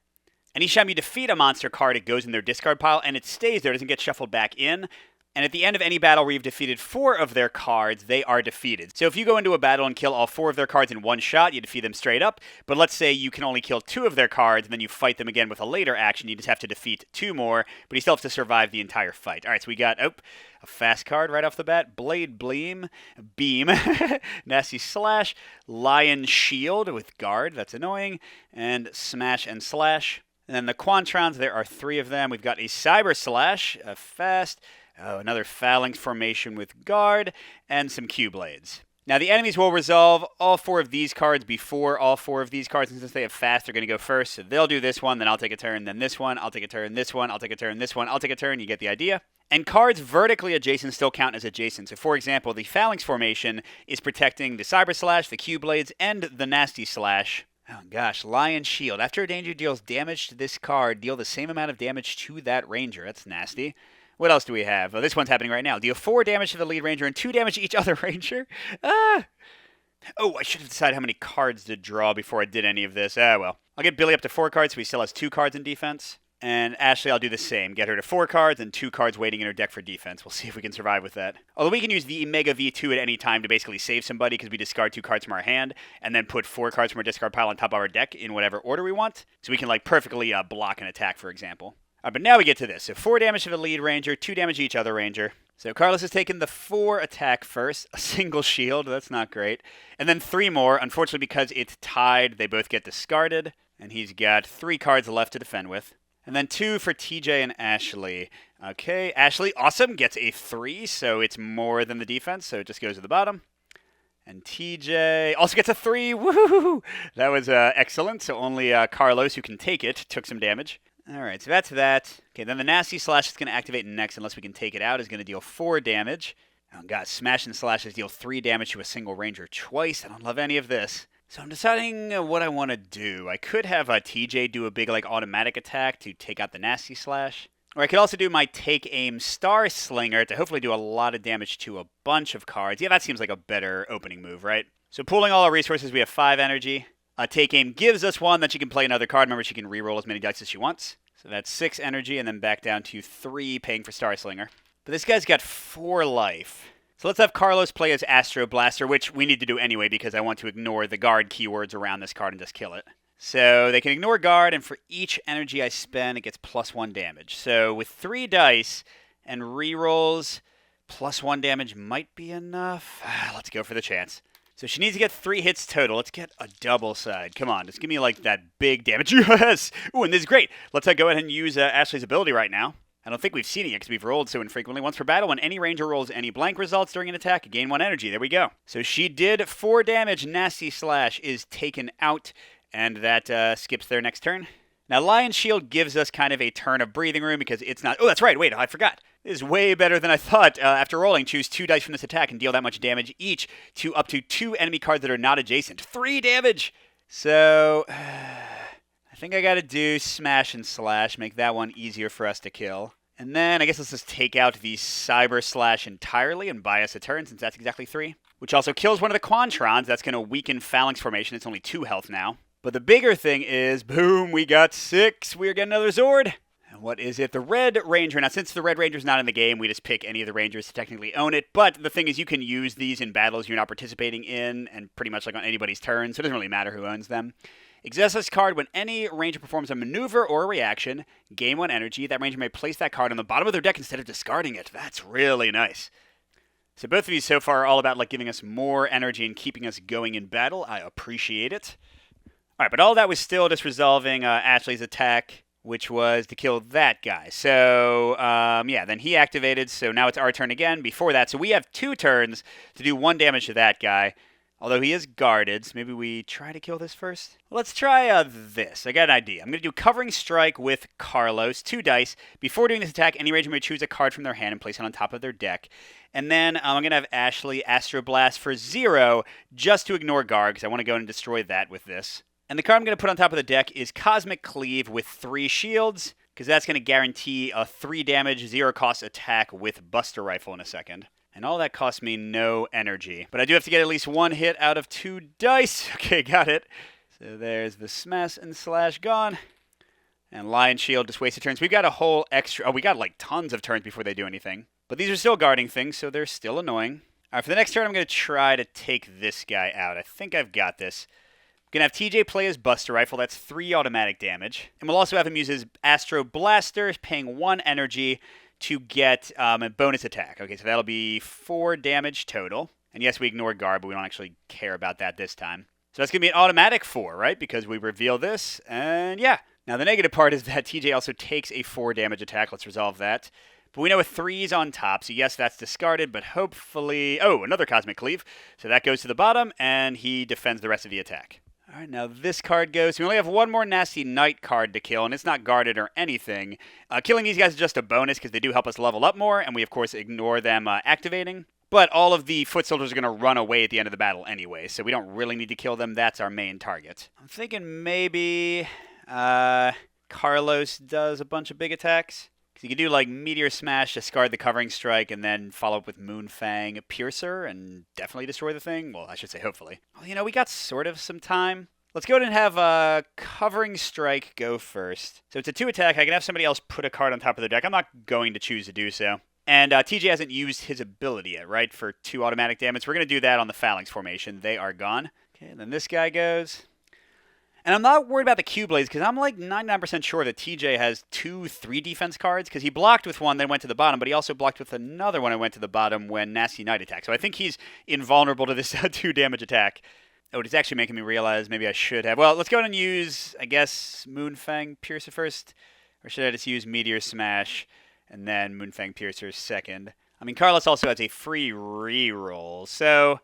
A: Anytime you defeat a monster card, it goes in their discard pile, and it stays there. It doesn't get shuffled back in. And at the end of any battle where you've defeated 4 of their cards, they are defeated. So if you go into a battle and kill all 4 of their cards in one shot, you defeat them straight up. But let's say you can only kill 2 of their cards, and then you fight them again with a later action. You just have to defeat 2 more, but you still have to survive the entire fight. All right, so we got, a fast card right off the bat. Blade Beam, Nasty Slash, Lion Shield with Guard, that's annoying, and Smash and Slash. And then the Quantrons, there are 3 of them. We've got a Cyber Slash, a fast... another Phalanx Formation with Guard, and some Q-Blades. Now, the enemies will resolve all 4 of these cards before all 4 of these cards, and since they have fast, they're going to go first. So they'll do this one, then I'll take a turn, then this one, I'll take a turn, this one, I'll take a turn, this one, I'll take a turn. You get the idea. And cards vertically adjacent still count as adjacent. So, for example, the Phalanx Formation is protecting the Cyber Slash, the Q-Blades, and the Nasty Slash. Oh gosh, Lion Shield. After a danger deals damage to this card, deal the same amount of damage to that ranger. That's nasty. What else do we have? Oh, this one's happening right now. Deal 4 damage to the lead ranger and 2 damage to each other ranger. Oh, I should have decided how many cards to draw before I did any of this. Well. I'll get Billy up to 4 cards, so he still has 2 cards in defense. And Ashley, I'll do the same. Get her to 4 cards and 2 cards waiting in her deck for defense. We'll see if we can survive with that. Although we can use the Mega V2 at any time to basically save somebody because we discard 2 cards from our hand and then put 4 cards from our discard pile on top of our deck in whatever order we want. So we can perfectly block an attack, for example. But now we get to this. So 4 damage to the lead ranger, 2 damage to each other ranger. So Carlos has taken the 4 attack first, a single shield, that's not great. And then 3 more. Unfortunately, because it's tied, they both get discarded. And he's got 3 cards left to defend with. And then 2 for TJ and Ashley. Okay, Ashley, awesome, gets a 3, so it's more than the defense, so it just goes to the bottom. And TJ also gets a 3, woohoo! That was excellent, so only Carlos, who can take it, took some damage. All right, so that's that. Okay, then the Nasty Slash is going to activate next, unless we can take it out, is going to deal 4 damage. Oh god, Smash and Slashes deal 3 damage to a single ranger twice. I don't love any of this. So I'm deciding what I want to do. I could have TJ do a big automatic attack to take out the Nasty Slash. Or I could also do my Take Aim Star Slinger to hopefully do a lot of damage to a bunch of cards. Yeah, that seems like a better opening move, right? So pooling all our resources, we have 5 energy. Take Aim gives us 1, then she can play another card. Remember, she can reroll as many dice as she wants. So that's 6 energy, and then back down to 3, paying for Star Slinger. But this guy's got 4 life. So let's have Carlos play as Astro Blaster, which we need to do anyway because I want to ignore the guard keywords around this card and just kill it. So they can ignore guard, and for each energy I spend, it gets +1 damage. So with 3 dice and rerolls, +1 damage might be enough. Let's go for the chance. So she needs to get 3 hits total. Let's get a double side. Come on, just give me that big damage. Yes! Ooh, and this is great. Let's go ahead and use Ashley's ability right now. I don't think we've seen it yet because we've rolled so infrequently. Once per battle, when any ranger rolls any blank results during an attack, gain 1 energy. There we go. So she did 4 damage. Nasty Slash is taken out, and that skips their next turn. Now, Lion Shield gives us kind of a turn of breathing room because it's not... Oh, that's right. Wait, I forgot. This is way better than I thought. After rolling, choose 2 dice from this attack and deal that much damage each to up to 2 enemy cards that are not adjacent. 3 damage! So, I think I gotta do Smash and Slash, make that one easier for us to kill. And then I guess let's just take out the Cyber Slash entirely and buy us a turn since that's exactly 3. Which also kills one of the Quantrons. That's gonna weaken Phalanx Formation. It's only 2 health now. But the bigger thing is, boom, we got 6. We're getting another Zord. And what is it? The Red Ranger. Now, since the Red Ranger's not in the game, we just pick any of the Rangers to technically own it. But the thing is, you can use these in battles you're not participating in, and pretty much on anybody's turn, so it doesn't really matter who owns them. Exhaust this card when any Ranger performs a maneuver or a reaction, gain 1 energy. That Ranger may place that card on the bottom of their deck instead of discarding it. That's really nice. So both of these so far are all about giving us more energy and keeping us going in battle. I appreciate it. All right, but all that was still just resolving Ashley's attack, which was to kill that guy. So, yeah, then he activated, so now it's our turn again before that. So we have 2 turns to do 1 damage to that guy, although he is guarded, so maybe we try to kill this first? Let's try this. I got an idea. I'm going to do Covering Strike with Carlos, 2 dice. Before doing this attack, any Ranger may choose a card from their hand and place it on top of their deck. And then I'm going to have Ashley Astro Blast for 0, just to ignore guard, because I want to go and destroy that with this. And the card I'm going to put on top of the deck is Cosmic Cleave with 3 shields, because that's going to guarantee a 3 damage, 0 cost attack with Buster Rifle in a second. And all that costs me no energy. But I do have to get at least 1 hit out of 2 dice. Okay, got it. So there's the Smash and Slash gone. And Lion Shield just wasted turns. We've got a whole extra... Oh, we got tons of turns before they do anything. But these are still guarding things, so they're still annoying. All right, for the next turn, I'm going to try to take this guy out. I think I've got this. I'm going to have TJ play his Buster Rifle. That's 3 automatic damage. And we'll also have him use his Astro Blaster, paying 1 energy to get a bonus attack. Okay, so that'll be 4 damage total. And yes, we ignore guard, but we don't actually care about that this time. So that's going to be an automatic 4, right? Because we reveal this, and yeah. Now, the negative part is that TJ also takes a 4 damage attack. Let's resolve that. But we know a 3's on top, so yes, that's discarded, but hopefully... Oh, another Cosmic Cleave. So that goes to the bottom, and he defends the rest of the attack. All right, now this card goes. We only have 1 more Nasty Knight card to kill, and it's not guarded or anything. Killing these guys is just a bonus because they do help us level up more, and we, of course, ignore them activating. But all of the foot soldiers are going to run away at the end of the battle anyway, so we don't really need to kill them. That's our main target. I'm thinking maybe Carlos does a bunch of big attacks. So you can do like Meteor Smash, discard the Covering Strike, and then follow up with Moonfang Piercer and definitely destroy the thing. Well, I should say hopefully. Well, you know, we got sort of some time. Let's go ahead and have Covering Strike go first. So it's a 2 attack. I can have somebody else put a card on top of their deck. I'm not going to choose to do so. And TJ hasn't used his ability yet, right, for 2 automatic damage. We're going to do that on the Phalanx formation. They are gone. Okay, and then this guy goes. And I'm not worried about the Q-Blades because I'm like 99% sure that TJ has 2 3 defense cards because he blocked with one, then went to the bottom, but he also blocked with another one and went to the bottom when Nasty Knight attacked. So I think he's invulnerable to this 2 damage attack. Oh, it's actually making me realize maybe I should have. Well, let's go ahead and use, I guess, Moonfang Piercer first. Or should I just use Meteor Smash and then Moonfang Piercer second? I mean, Carlos also has a free reroll, so...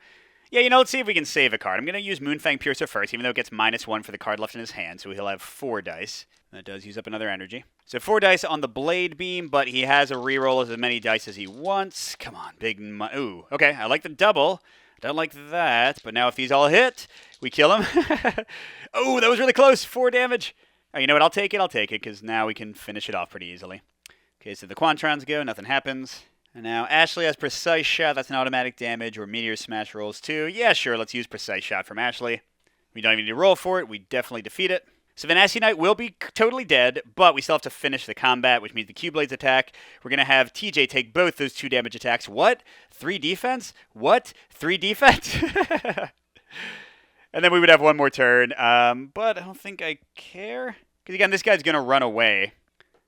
A: Yeah, you know, let's see if we can save a card. I'm going to use Moonfang Piercer first, even though it gets -1 for the card left in his hand, so he'll have 4 dice. That does use up another energy. So 4 dice on the Blade Beam, but he has a reroll as many dice as he wants. Come on, big... Ooh, okay, I like the double. Don't like that, but now if these all hit, we kill him. Oh, that was really close. 4 damage. Oh, you know what? I'll take it, because now we can finish it off pretty easily. Okay, so the Quantrons go, nothing happens. And now Ashley has Precise Shot. That's an automatic damage, or Meteor Smash rolls too. Yeah, sure, let's use Precise Shot from Ashley. We don't even need to roll for it. We definitely defeat it. So the Nasty Knight will be totally dead, but we still have to finish the combat, which means the Q-Blades attack. We're going to have TJ take both those 2 damage attacks. What? 3 defense? What? 3 defense? And then we would have 1 more turn, but I don't think I care. Because again, this guy's going to run away.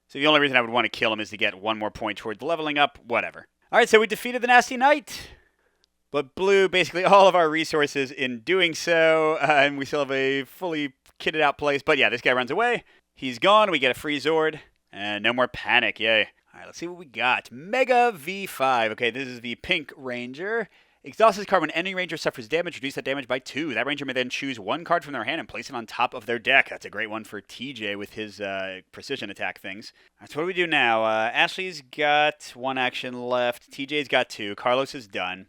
A: So the only reason I would want to kill him is to get 1 more point towards leveling up, whatever. All right, so we defeated the Nasty Knight, but blew basically all of our resources in doing so, and we still have a fully kitted out place. But yeah, this guy runs away. He's gone. We get a free Zord, and no more panic. Yay. All right, let's see what we got. Mega V5. Okay, this is the Pink Ranger. Exhausts this card when any ranger suffers damage. Reduce that damage by 2. That ranger may then choose 1 card from their hand and place it on top of their deck. That's a great one for TJ with his precision attack things. All right, so what do we do now? Ashley's got 1 action left. TJ's got 2. Carlos is done.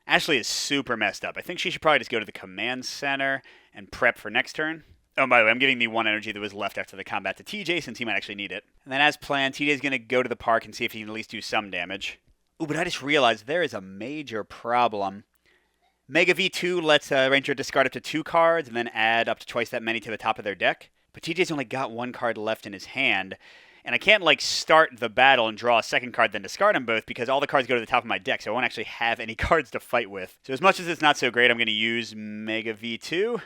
A: Ashley is super messed up. I think she should probably just go to the command center and prep for next turn. Oh, by the way, I'm giving the 1 energy that was left after the combat to TJ since he might actually need it. And then as planned, TJ's going to go to the park and see if he can at least do some damage. Ooh, but I just realized there is a major problem. Mega V2 lets a ranger discard up to 2 cards and then add up to twice that many to the top of their deck. But TJ's only got 1 card left in his hand. And I can't, like, start the battle and draw a second card then discard them both because all the cards go to the top of my deck, so I won't actually have any cards to fight with. So as much as it's not so great, I'm going to use Mega V2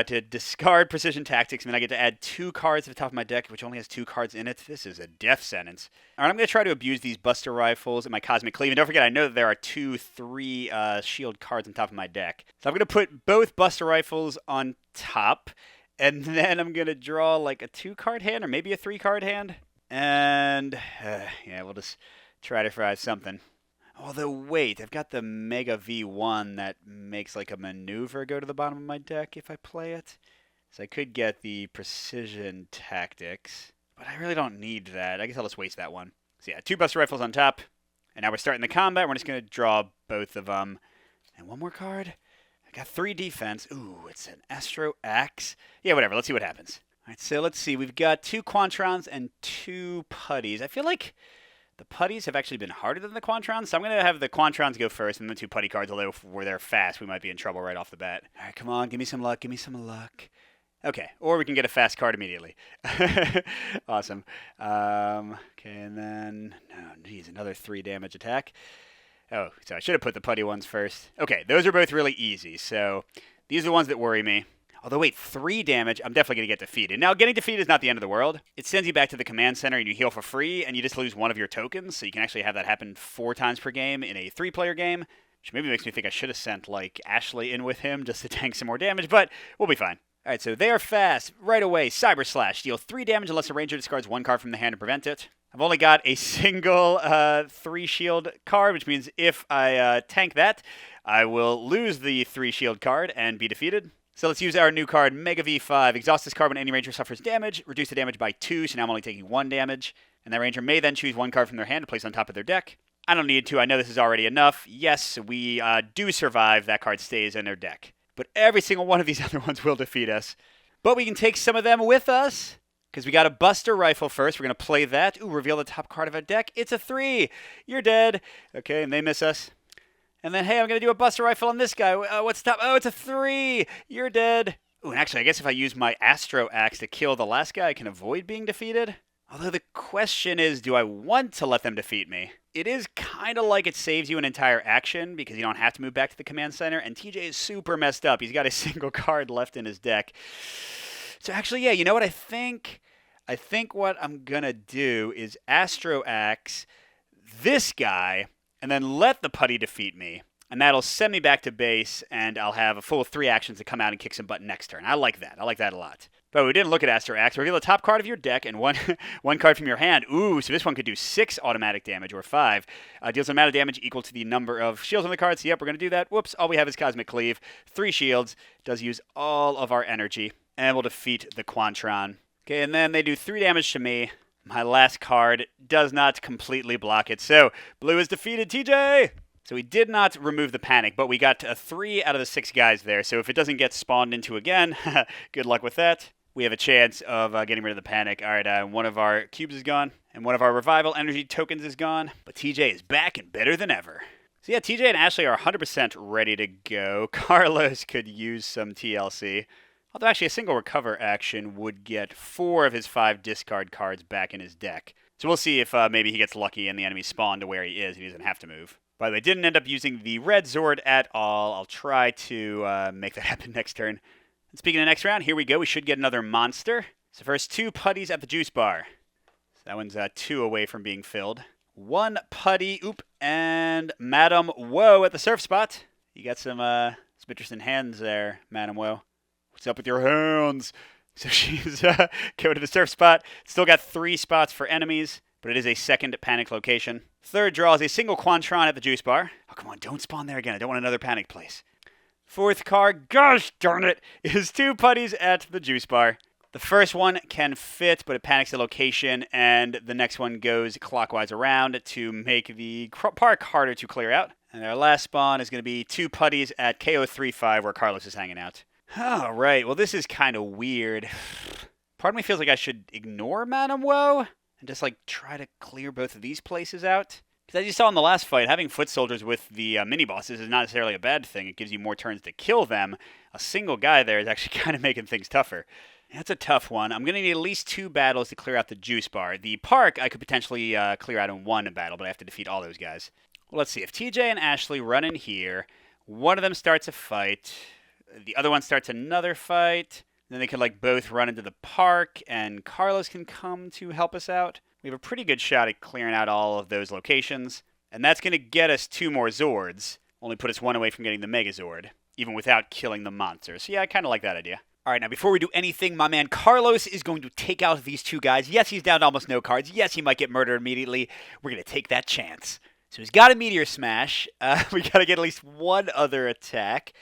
A: to discard Precision Tactics, and then I get to add 2 cards to the top of my deck, which only has 2 cards in it. This is a death sentence. All right, I'm going to try to abuse these Buster Rifles and my Cosmic Cleave. And don't forget, I know that there are 2, 3 shield cards on top of my deck. So I'm going to put both Buster Rifles on top, and then I'm going to draw like a 2-card hand or maybe a 3-card hand. And, yeah, we'll just try to try something. Although, wait, I've got the Mega V1 that makes like a maneuver go to the bottom of my deck if I play it. So I could get the Precision Tactics, but I really don't need that. I guess I'll just waste that one. So yeah, 2 Buster Rifles on top. And now we're starting the combat. We're just going to draw both of them. And 1 more card. I got 3 defense. Ooh, it's an Astro Axe. Yeah, whatever. Let's see what happens. All right, so let's see. We've got 2 Quantrons and 2 Putties. I feel like the Putties have actually been harder than the Quantrons, so I'm going to have the Quantrons go first and the 2 Putty cards, although if they're fast, we might be in trouble right off the bat. All right, come on, give me some luck, give me some luck. Okay, or we can get a fast card immediately. Awesome. Okay, and then, oh, geez, another 3 damage attack. Oh, so I should have put the putty ones first. Okay, those are both really easy, so these are the ones that worry me. Although, wait, 3 damage, I'm definitely going to get defeated. Now, getting defeated is not the end of the world. It sends you back to the command center and you heal for free, and you just lose one of your tokens, so you can actually have that happen 4 times per game in a 3-player game, which maybe makes me think I should have sent, like, Ashley in with him just to tank some more damage, but we'll be fine. Alright, so they are fast. Right away, Cyber Slash. Deal 3 damage unless a ranger discards 1 card from the hand to prevent it. I've only got a single 3 shield card, which means if I tank that, I will lose the 3 shield card and be defeated. So let's use our new card, Mega V5. Exhaust this card when any ranger suffers damage. Reduce the damage by 2, so now I'm only taking 1 damage. And that ranger may then choose 1 card from their hand to place on top of their deck. I don't need to. I know this is already enough. Yes, we do survive. That card stays in their deck. But every single one of these other ones will defeat us. But we can take some of them with us, because we got a Buster Rifle first. We're going to play that. Ooh, reveal the top card of our deck. It's a 3. You're dead. Okay, and they miss us. And then, hey, I'm going to do a Buster Rifle on this guy. What's top? Oh, it's a 3. You're dead. Ooh, and actually, I guess if I use my Astro Axe to kill the last guy, I can avoid being defeated. Although the question is, do I want to let them defeat me? It is kind of like it saves you an entire action because you don't have to move back to the command center, and TJ is super messed up. He's got a single card left in his deck. So actually, yeah, you know what I think? I think what I'm going to do is Astro Axe this guy and then let the putty defeat me. And that'll send me back to base, and I'll have a full 3 actions to come out and kick some butt next turn. I like that. I like that a lot. But we didn't look at Astro Axe. Reveal the top card of your deck and one card from your hand. Ooh, so this one could do 6 automatic damage, or 5. Deals an amount of damage equal to the number of shields on the card. So yep, we're going to do that. Whoops, all we have is Cosmic Cleave. 3 shields. Does use all of our energy. And we'll defeat the Quantron. Okay, and then they do 3 damage to me. My last card does not completely block it. So, blue is defeated, TJ! So we did not remove the panic, but we got 3 out of the 6 guys there. So if it doesn't get spawned into again, good luck with that. We have a chance of getting rid of the panic. All right, one of our cubes is gone, and one of our revival energy tokens is gone. But TJ is back and better than ever. So yeah, TJ and Ashley are 100% ready to go. Carlos could use some TLC. Although actually a single recover action would get 4 of his 5 discard cards back in his deck. So we'll see if maybe he gets lucky and the enemy spawn to where he is and he doesn't have to move. By the way, didn't end up using the red Zord at all. I'll try to make that happen next turn. And speaking of next round, here we go. We should get another monster. So first 2 putties at the juice bar. So that one's 2 away from being filled. 1 putty, and Madam Woe at the surf spot. You got some interesting hands there, Madam Woe. What's up with your hands? So she's going to the surf spot. Still got 3 spots for enemies, but it is a second panic location. Third draw is a single Quantron at the juice bar. Oh, come on, don't spawn there again. I don't want another panic place. Fourth card, gosh darn it, is 2 putties at the juice bar. The first one can fit, but it panics the location, and the next one goes clockwise around to make the park harder to clear out. And our last spawn is going to be 2 putties at KO35 where Carlos is hanging out. All right, well, this is kind of weird. Part of me feels like I should ignore Madam Woe and just, like, try to clear both of these places out. Because as you saw in the last fight, having foot soldiers with the mini-bosses is not necessarily a bad thing. It gives you more turns to kill them. A single guy there is actually kind of making things tougher. That's a tough one. I'm going to need at least 2 battles to clear out the juice bar. The park I could potentially clear out in 1 battle, but I have to defeat all those guys. Well, let's see. If TJ and Ashley run in here, one of them starts a fight, the other one starts another fight, then they could like both run into the park, and Carlos can come to help us out. We have a pretty good shot at clearing out all of those locations, and that's going to get us 2 more Zords, only put us 1 away from getting the Megazord, even without killing the monster. So yeah, I kind of like that idea. All right, now before we do anything, my man Carlos is going to take out these 2 guys. Yes, he's down to almost no cards. Yes, he might get murdered immediately. We're going to take that chance. So he's got a Meteor Smash. We got to get at least 1 other attack.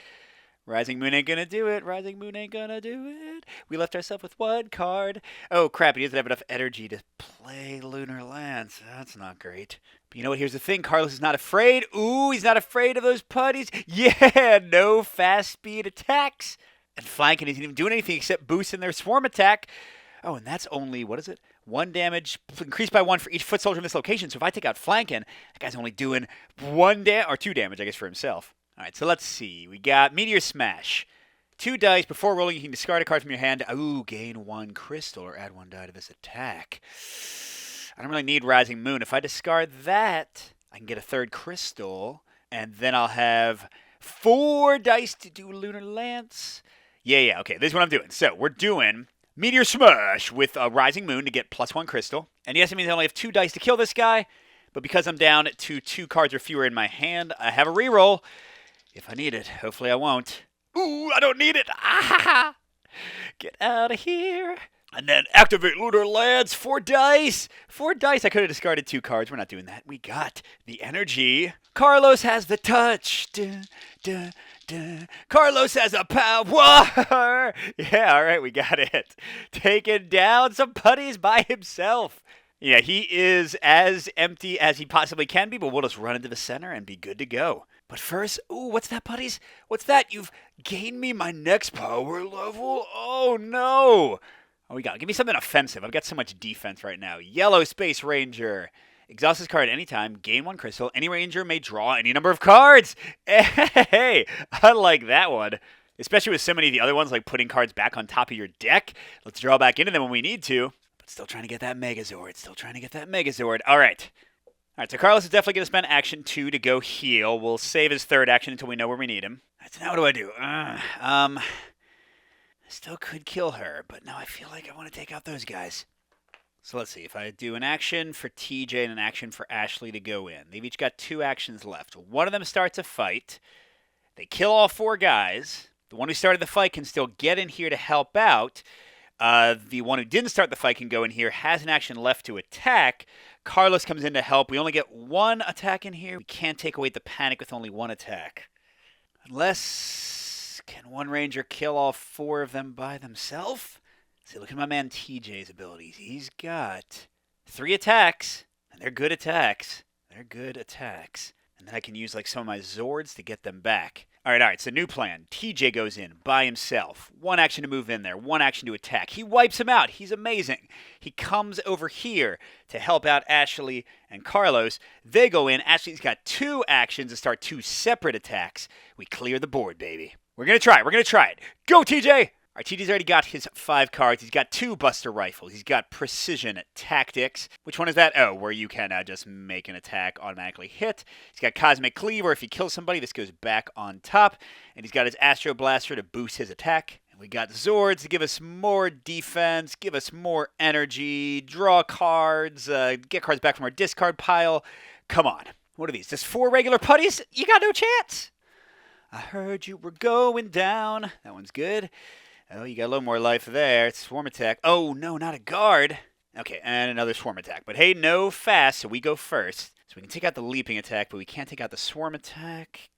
A: Rising Moon ain't gonna do it. Rising Moon ain't gonna do it. We left ourselves with 1 card. Oh, crap, he doesn't have enough energy to play Lunar Lance. That's not great. But you know what? Here's the thing. Carlos is not afraid. Ooh, he's not afraid of those putties. Yeah, no fast speed attacks. And flanking isn't even doing anything except boosting their swarm attack. Oh, and that's only, what is it? 1 damage, increased by 1 for each foot soldier in this location. So if I take out flanking, that guy's only doing 2 damage, I guess, for himself. All right, so let's see. We got Meteor Smash. 2 dice. Before rolling, you can discard a card from your hand. Ooh, gain 1 crystal or add 1 die to this attack. I don't really need Rising Moon. If I discard that, I can get a 3rd crystal, and then I'll have 4 dice to do Lunar Lance. Yeah, okay, this is what I'm doing. So we're doing Meteor Smash with a Rising Moon to get +1 crystal. And yes, it means I only have 2 dice to kill this guy, but because I'm down to 2 cards or fewer in my hand, I have a reroll if I need it. Hopefully I won't. Ooh, I don't need it. Ah! Get out of here. And then activate Lunar Lance. 4 dice. 4 dice. I could have discarded 2 cards. We're not doing that. We got the energy. Carlos has the touch. Dun, dun, dun. Carlos has a power. Yeah, all right, we got it. Taking down some putties by himself. Yeah, he is as empty as he possibly can be, but we'll just run into the center and be good to go. But first, ooh, what's that, putties? What's that? You've gained me my next power level? Oh, no. Oh, give me something offensive. I've got so much defense right now. Yellow Space Ranger. Exhaust this card anytime. Gain 1 crystal. Any ranger may draw any number of cards. Hey, I like that one. Especially with so many of the other ones, like putting cards back on top of your deck. Let's draw back into them when we need to. But still trying to get that Megazord. All right. So Carlos is definitely going to spend action 2 to go heal. We'll save his 3rd action until we know where we need him. All right, so now what do I do? I still could kill her, but now I feel like I want to take out those guys. So let's see. If I do an action for TJ and an action for Ashley to go in. They've each got 2 actions left. One of them starts a fight. They kill all 4 guys. The one who started the fight can still get in here to help out. The one who didn't start the fight can go in here, has an action left to attack. Carlos comes in to help. We only get 1 attack in here. We can't take away the panic with only 1 attack. Unless, can 1 ranger kill all 4 of them by themselves? See, look at my man TJ's abilities. He's got 3 attacks, and they're good attacks. And then I can use like some of my Zords to get them back. All right, so new plan. TJ goes in by himself. 1 action to move in there, 1 action to attack. He wipes him out. He's amazing. He comes over here to help out Ashley and Carlos. They go in. Ashley's got 2 actions to start 2 separate attacks. We clear the board, baby. We're going to try it. Go, TJ! All right, TJ's already got his 5 cards. He's got 2 Buster Rifles. He's got Precision Tactics. Which one is that? Oh, where you can just make an attack automatically hit. He's got Cosmic Cleave, where if he kills somebody, this goes back on top. And he's got his Astro Blaster to boost his attack. And we got Zords to give us more defense, give us more energy, draw cards, get cards back from our discard pile. Come on. What are these? Just 4 regular putties? You got no chance. I heard you were going down. That one's good. Oh, you got a little more life there. It's Swarm Attack. Oh, no, not a guard. Okay, and another Swarm Attack. But hey, no fast, so we go first. So we can take out the Leaping Attack, but we can't take out the Swarm Attack.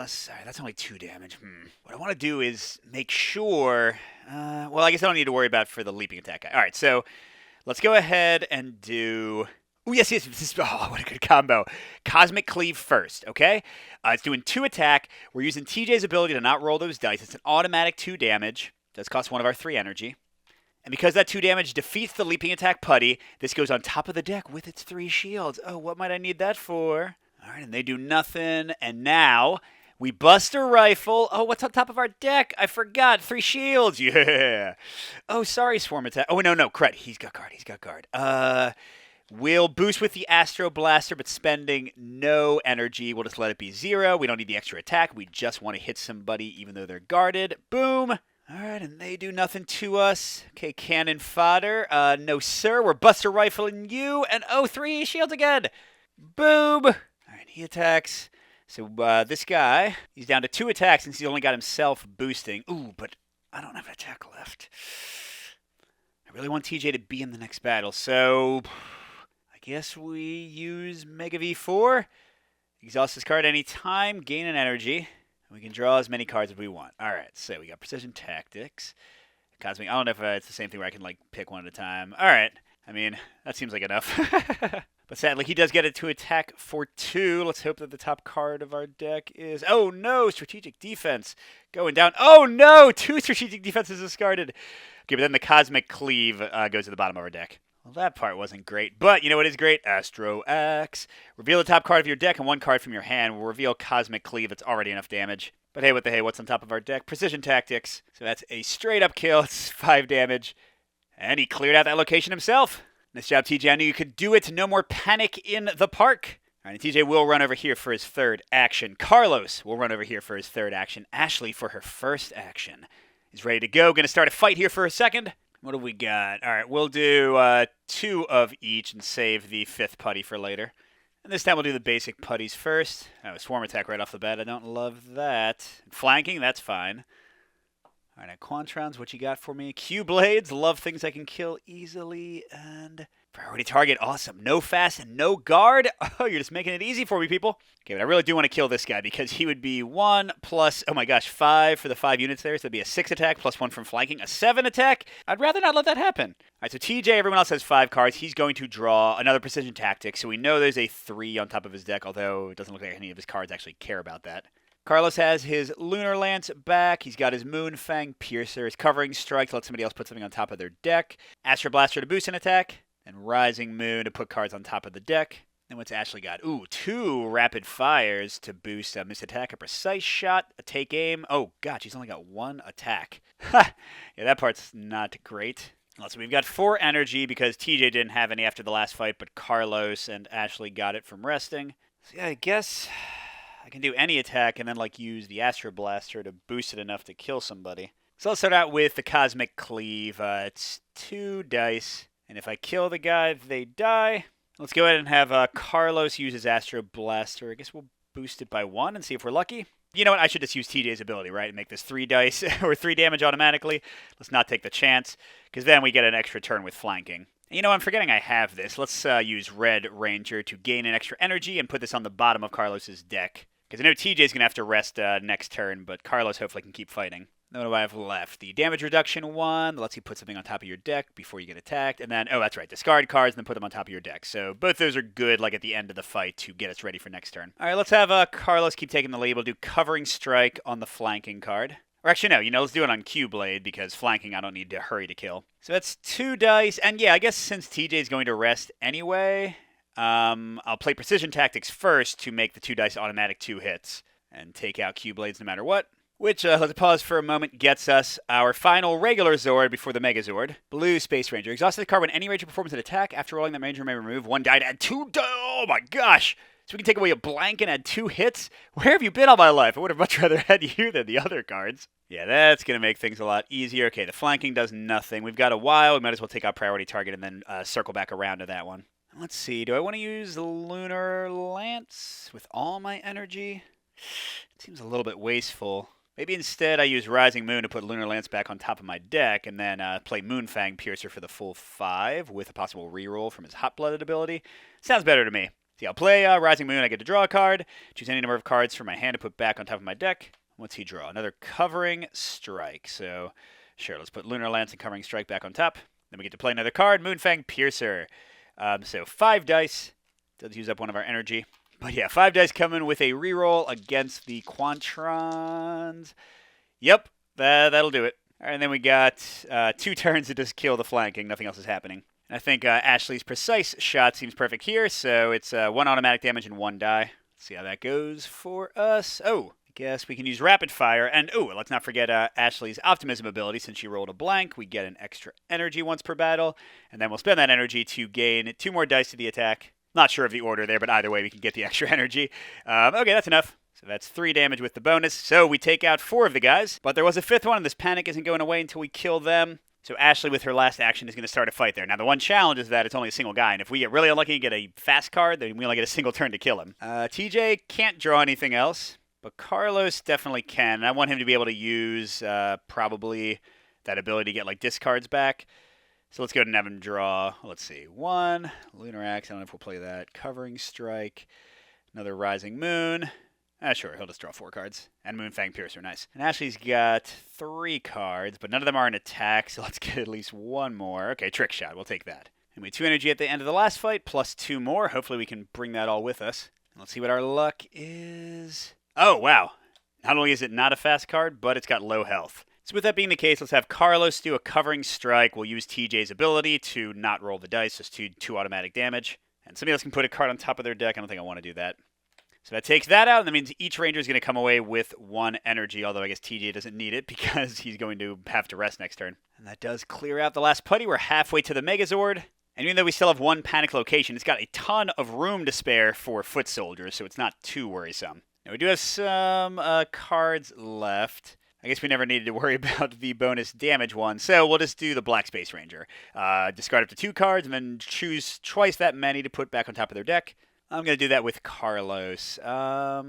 A: Sorry, that's only 2 damage. What I want to do is make sure... well, I guess I don't need to worry about for the Leaping Attack. All right, so let's go ahead and do... Oh, yes. Oh, what a good combo. Cosmic Cleave first, okay? It's doing 2 attack. We're using TJ's ability to not roll those dice. It's an automatic 2 damage. Does cost 1 of our 3 energy. And because that 2 damage defeats the Leaping Attack putty, this goes on top of the deck with its 3 shields. Oh, what might I need that for? All right, and they do nothing. And now we Buster Rifle. Oh, what's on top of our deck? I forgot. 3 shields. Yeah. Oh, sorry, Swarm Attack. Oh, no, cred. He's got guard. We'll boost with the Astro Blaster, but spending no energy. We'll just let it be 0. We don't need the extra attack. We just want to hit somebody even though they're guarded. Boom. All right, and they do nothing to us. Okay, cannon fodder. No, sir. We're Buster Rifling you. And, 3 shields again. Boom. All right, he attacks. So this guy, he's down to 2 attacks since he's only got himself boosting. Ooh, but I don't have an attack left. I really want TJ to be in the next battle, so I guess we use Mega V4. Exhaust this card anytime. Gain an energy. We can draw as many cards as we want. All right, so we got Precision Tactics. Cosmic, I don't know if it's the same thing where I can, pick one at a time. All right. I mean, that seems like enough. But sadly, he does get it to attack for 2. Let's hope that the top card of our deck is... Oh, no! Strategic Defense going down. Oh, no! 2 Strategic Defenses discarded. Okay, but then the Cosmic Cleave goes to the bottom of our deck. Well, that part wasn't great, but you know what is great? Astro Axe. Reveal the top card of your deck and 1 card from your hand. We'll reveal Cosmic Cleave. It's already enough damage. But hey, what the hey, what's on top of our deck? Precision Tactics. So that's a straight up kill. It's 5 damage. And he cleared out that location himself. Nice job, TJ. I knew you could do it. No more panic in the park. All right, and TJ will run over here for his third action. Carlos will run over here for his third action. Ashley for her first action is ready to go. Going to start a fight here for a second. What do we got? All right, we'll do 2 of each and save the 5th putty for later. And this time we'll do the basic putties first. Oh, swarm attack right off the bat. I don't love that. Flanking, that's fine. All right, now Quantrons, what you got for me? Q-Blades, love things I can kill easily. And priority target, awesome. No fast and no guard. Oh, you're just making it easy for me, people. Okay, but I really do want to kill this guy because he would be 1 plus, oh my gosh, 5 for the 5 units there. So it'd be a 6 attack plus 1 from flanking, a 7 attack. I'd rather not let that happen. All right, so TJ, everyone else has 5 cards. He's going to draw another Precision Tactic. So we know there's a 3 on top of his deck, although it doesn't look like any of his cards actually care about that. Carlos has his Lunar Lance back. He's got his Moonfang Piercer. His Covering Strike to let somebody else put something on top of their deck. Astro Blaster to boost an attack. And Rising Moon to put cards on top of the deck. And what's Ashley got? Ooh, 2 Rapid Fires to boost a Missed Attack, a Precise Shot, a Take Aim. Oh, God, she's only got 1 attack. Ha! Yeah, that part's not great. So we've got 4 energy because TJ didn't have any after the last fight, but Carlos and Ashley got it from resting. So yeah, I guess I can do any attack and then use the Astro Blaster to boost it enough to kill somebody. So let's start out with the Cosmic Cleave. It's 2 dice, and if I kill the guy, they die. Let's go ahead and have Carlos use his Astro Blaster. I guess we'll boost it by 1 and see if we're lucky. You know what? I should just use TJ's ability, right? And make this 3 dice or 3 damage automatically. Let's not take the chance, because then we get an extra turn with flanking. You know, I'm forgetting I have this. Let's use Red Ranger to gain an extra energy and put this on the bottom of Carlos's deck. Because I know TJ's going to have to rest next turn, but Carlos hopefully can keep fighting. Then what do I have left? The damage reduction one that lets you put something on top of your deck before you get attacked. And then, oh, that's right, discard cards and then put them on top of your deck. So both those are good at the end of the fight to get us ready for next turn. All right, let's have Carlos keep taking the lead. We'll do Covering Strike on the flanking card. Or actually, no, let's do it on Q-Blade because flanking I don't need to hurry to kill. So that's 2 dice. And yeah, I guess since TJ's going to rest anyway, I'll play Precision Tactics first to make the 2 dice automatic 2 hits and take out Q-Blades no matter what. Which, let's pause for a moment, gets us our final regular Zord before the Megazord. Blue Space Ranger. Exhausted the card when any Ranger performs an attack. After rolling, that Ranger may remove 1 die to add 2 die. Oh my gosh! So we can take away a blank and add 2 hits? Where have you been all my life? I would have much rather had you than the other cards. Yeah, that's going to make things a lot easier. Okay, the flanking does nothing. We've got a while. We might as well take out priority target and then circle back around to that one. Let's see. Do I want to use Lunar Lance with all my energy? It seems a little bit wasteful. Maybe instead I use Rising Moon to put Lunar Lance back on top of my deck and then play Moonfang Piercer for the full 5 with a possible reroll from his Hot-Blooded ability. Sounds better to me. See, I'll play Rising Moon. I get to draw a card, choose any number of cards from my hand to put back on top of my deck. What's he draw? Another Covering Strike. So, sure, let's put Lunar Lance and Covering Strike back on top. Then we get to play another card, Moonfang Piercer. So 5 dice. Does use up 1 of our energy. But yeah, 5 dice coming with a reroll against the Quantrons. Yep, that'll do it. All right, and then we got 2 turns to just kill the flanking. Nothing else is happening. And I think Ashley's Precise Shot seems perfect here. So it's 1 automatic damage and 1 die. Let's see how that goes for us. Oh, I guess we can use Rapid Fire. And oh, let's not forget Ashley's Optimism ability. Since she rolled a blank, we get an extra energy once per battle. And then we'll spend that energy to gain 2 more dice to the attack. Not sure of the order there, but either way, we can get the extra energy. Okay, that's enough. So that's 3 damage with the bonus. So we take out 4 of the guys. But there was a 5th one, and this panic isn't going away until we kill them. So Ashley, with her last action, is going to start a fight there. Now, the one challenge is that it's only a single guy. And if we get really unlucky and get a fast card, then we only get a single turn to kill him. TJ can't draw anything else, but Carlos definitely can. And I want him to be able to use probably that ability to get discards back. So let's go ahead and have him draw, let's see, 1, Lunar Axe, I don't know if we'll play that, Covering Strike, another Rising Moon, sure, he'll just draw 4 cards, and Moonfang Piercer, nice. And Ashley's got 3 cards, but none of them are an attack, so let's get at least 1 more. Okay, Trick Shot, we'll take that. And we had 2 energy at the end of the last fight, plus 2 more, hopefully we can bring that all with us. And let's see what our luck is. Oh, wow. Not only is it not a fast card, but it's got low health. So with that being the case, let's have Carlos do a Covering Strike. We'll use TJ's ability to not roll the dice, just 2 automatic damage. And somebody else can put a card on top of their deck. I don't think I want to do that. So that takes that out, and that means each ranger is going to come away with 1 energy, although I guess TJ doesn't need it because he's going to have to rest next turn. And that does clear out the last putty. We're halfway to the Megazord. And even though we still have 1 panic location, it's got a ton of room to spare for foot soldiers, so it's not too worrisome. Now we do have some cards left. I guess we never needed to worry about the bonus damage one, so we'll just do the Black Space Ranger. Discard up to 2 cards, and then choose twice that many to put back on top of their deck. I'm going to do that with Carlos. I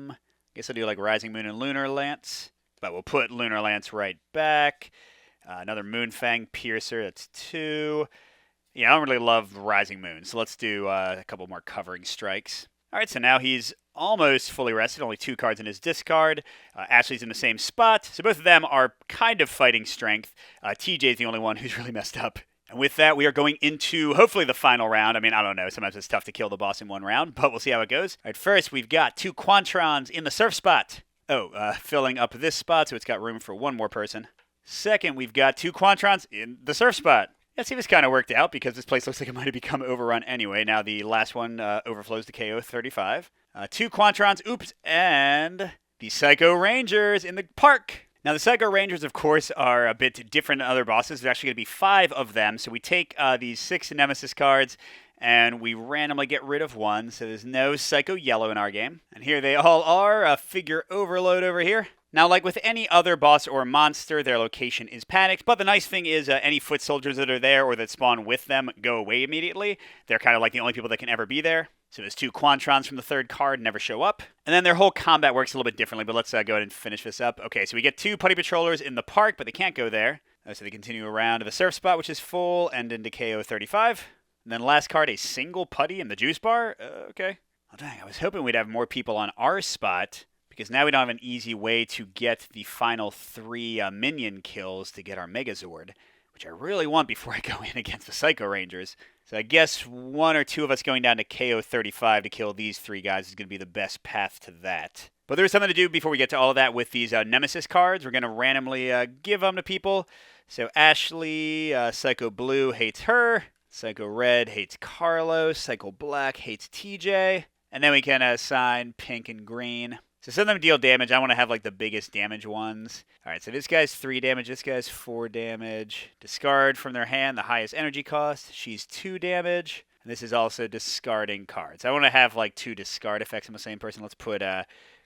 A: guess I'll do like Rising Moon and Lunar Lance, but we'll put Lunar Lance right back. Another Moonfang Piercer, that's 2. Yeah, I don't really love Rising Moon, so let's do a couple more Covering Strikes. All right, so now he's almost fully rested, only 2 cards in his discard. Ashley's in the same spot, so both of them are kind of fighting strength. TJ's the only one who's really messed up. And with that, we are going into, hopefully, the final round. I mean, I don't know. Sometimes it's tough to kill the boss in 1 round, but we'll see how it goes. All right, first, we've got 2 Quantrons in the surf spot. Filling up this spot, so it's got room for 1 more person. Second, we've got 2 Quantrons in the surf spot. Yeah, see, this kind of worked out because this place looks like it might have become overrun anyway. Now the last one overflows to KO 35. 2 Quantrons, and the Psycho Rangers in the park. Now, the Psycho Rangers, of course, are a bit different than other bosses. There's actually going to be 5 of them. So we take these 6 Nemesis cards, and we randomly get rid of 1. So there's no Psycho Yellow in our game. And here they all are, figure overload over here. Now, like with any other boss or monster, their location is panicked, but the nice thing is any foot soldiers that are there or that spawn with them go away immediately. They're kind of like the only people that can ever be there. So there's 2 Quantrons from the 3rd card never show up. And then their whole combat works a little bit differently, but let's go ahead and finish this up. Okay, so we get 2 Putty Patrollers in the park, but they can't go there. So they continue around to the surf spot, which is full, and into KO 35. And then last card, a single putty in the juice bar. Okay. Oh, dang, I was hoping we'd have more people on our spot, because now we don't have an easy way to get the final 3 minion kills to get our Megazord, which I really want before I go in against the Psycho Rangers. So I guess 1 or 2 of us going down to KO 35 to kill these 3 guys is going to be the best path to that. But there's something to do before we get to all of that with these Nemesis cards. We're going to randomly give them to people. So Ashley, Psycho Blue hates her. Psycho Red hates Carlos. Psycho Black hates TJ. And then we can assign Pink and Green. So some of them deal damage. I want to have like the biggest damage ones. All right, so this guy's 3 damage. This guy's 4 damage. Discard from their hand the highest energy cost. She's 2 damage. And this is also discarding cards. I want to have like 2 discard effects on the same person. Let's put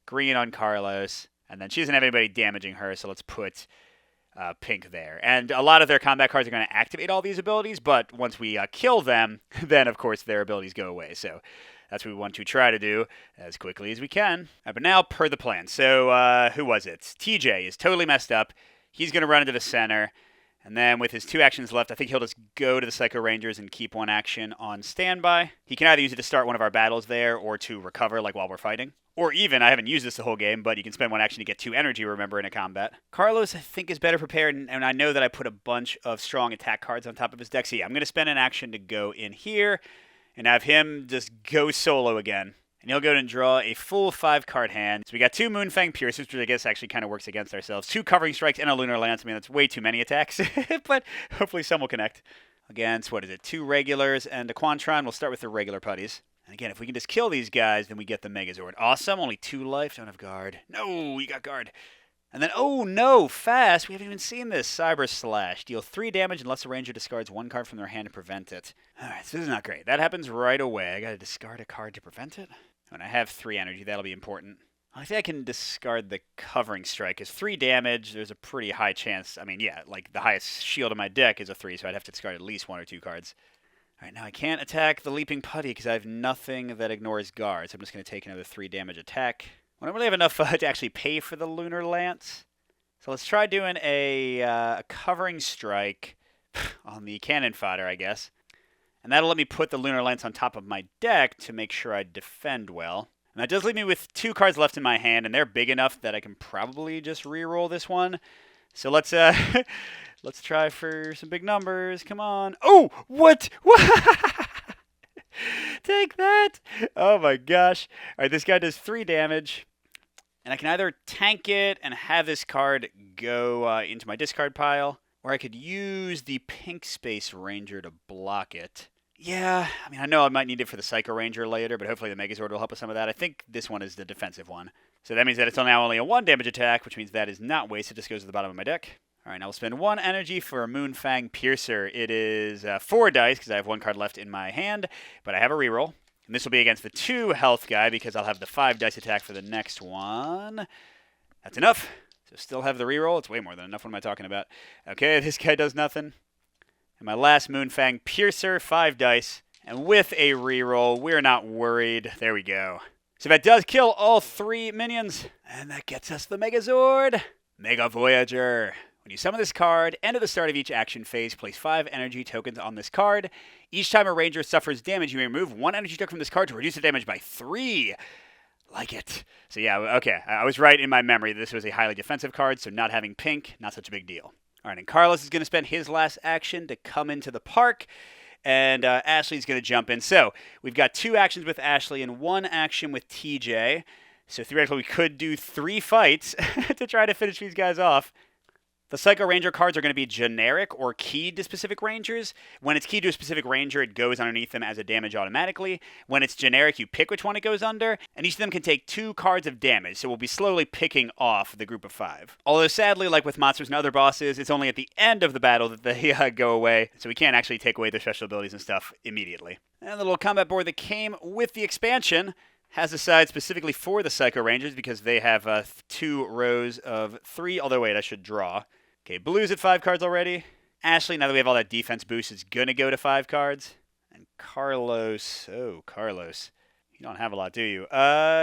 A: Green on Carlos. And then she doesn't have anybody damaging her, so let's put Pink there. And a lot of their combat cards are going to activate all these abilities, but once we kill them, then of course their abilities go away. So that's what we want to try to do as quickly as we can. But now, per the plan. So, who was it? TJ is totally messed up. He's going to run into the center. And then with his 2 actions left, I think he'll just go to the Psycho Rangers and keep 1 action on standby. He can either use it to start one of our battles there or to recover, like while we're fighting. Or even, I haven't used this the whole game, but you can spend 1 action to get 2 energy, remember, in a combat. Carlos, I think, is better prepared, and I know that I put a bunch of strong attack cards on top of his deck. So yeah, I'm going to spend an action to go in here and have him just go solo again. And he'll go and draw a full 5-card hand. So we got 2 Moonfang Piercers, which I guess actually kind of works against ourselves. 2 Covering Strikes and a Lunar Lance. I mean, that's way too many attacks, but hopefully some will connect. Against, what is it, 2 regulars and a Quantron. We'll start with the regular putties. And again, if we can just kill these guys, then we get the Megazord. Awesome, only 2 life, don't have guard. No, you got guard. And then, oh no, fast, we haven't even seen this. Cyber Slash. Deal 3 damage unless the ranger discards 1 card from their hand to prevent it. Alright, so this is not great. That happens right away. I gotta discard a card to prevent it. When I have 3 energy, that'll be important. I think I can discard the Covering Strike. Because 3 damage, there's a pretty high chance. I mean, yeah, like the highest shield in my deck is a 3, so I'd have to discard at least 1 or 2 cards. Alright, now I can't attack the Leaping Putty because I have nothing that ignores guards. I'm just going to take another 3 damage attack. I don't really have enough to actually pay for the Lunar Lance. So let's try doing a Covering Strike on the Cannon Fodder, I guess. And that'll let me put the Lunar Lance on top of my deck to make sure I defend well. And that does leave me with 2 cards left in my hand, and they're big enough that I can probably just reroll this one. So let's let's try for some big numbers. Come on. Oh, what? Take that. Oh my gosh. All right, this guy does 3 damage. And I can either tank it and have this card go into my discard pile, or I could use the Pink Space Ranger to block it. Yeah, I mean, I know I might need it for the Psycho Ranger later, but hopefully the Megazord will help with some of that. I think this one is the defensive one. So that means that it's now only a 1 damage attack, which means that is not wasted. Just goes to the bottom of my deck. All right, now we'll spend 1 energy for a Moonfang Piercer. It is 4 dice, because I have 1 card left in my hand, but I have a reroll. And this will be against the 2 health guy, because I'll have the 5 dice attack for the next one. That's enough. So still have the reroll. It's way more than enough. What am I talking about? Okay, this guy does nothing. And my last Moonfang Piercer, 5 dice. And with a reroll, we're not worried. There we go. So that does kill all 3 minions. And that gets us the Megazord. Mega Voyager. When you summon this card, and at the start of each action phase, place 5 energy tokens on this card. Each time a ranger suffers damage, you may remove 1 energy token from this card to reduce the damage by 3. Like it. So yeah, okay. I was right in my memory. This was a highly defensive card, so not having pink, not such a big deal. All right, and Carlos is going to spend his last action to come into the park, and Ashley's going to jump in. So we've got 2 actions with Ashley and 1 action with TJ. So theoretically, we could do 3 fights to try to finish these guys off. The Psycho Ranger cards are going to be generic or keyed to specific rangers. When it's keyed to a specific ranger, it goes underneath them as a damage automatically. When it's generic, you pick which one it goes under, and each of them can take 2 cards of damage, so we'll be slowly picking off the group of 5. Although sadly, like with monsters and other bosses, it's only at the end of the battle that they go away, so we can't actually take away their special abilities and stuff immediately. And the little combat board that came with the expansion has a side specifically for the Psycho Rangers because they have 2 rows of 3, although wait, I should draw. Okay, Blue's at 5 cards already. Ashley, now that we have all that defense boost, is going to go to 5 cards. And Carlos, you don't have a lot, do you?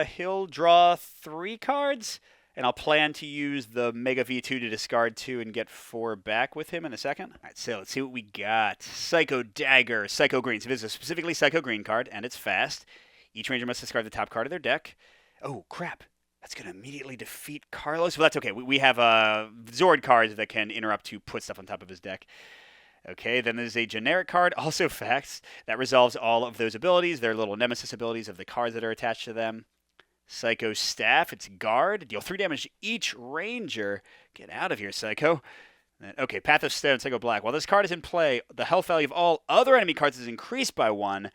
A: He'll draw 3 cards, and I'll plan to use the Mega V2 to discard 2 and get 4 back with him in a second. All right, so let's see what we got. Psycho Dagger, Psycho Green. So this is a specifically Psycho Green card, and it's fast. Each ranger must discard the top card of their deck. Oh, crap. That's going to immediately defeat Carlos. Well, that's okay. We have Zord cards that can interrupt to put stuff on top of his deck. Okay, then there's a generic card, also fast, that resolves all of those abilities. They're little nemesis abilities of the cards that are attached to them. Psycho Staff, it's guard. Deal 3 damage to each ranger. Get out of here, Psycho. Okay, Path of Stone, Psycho Black. While this card is in play, the health value of all other enemy cards is increased by 1.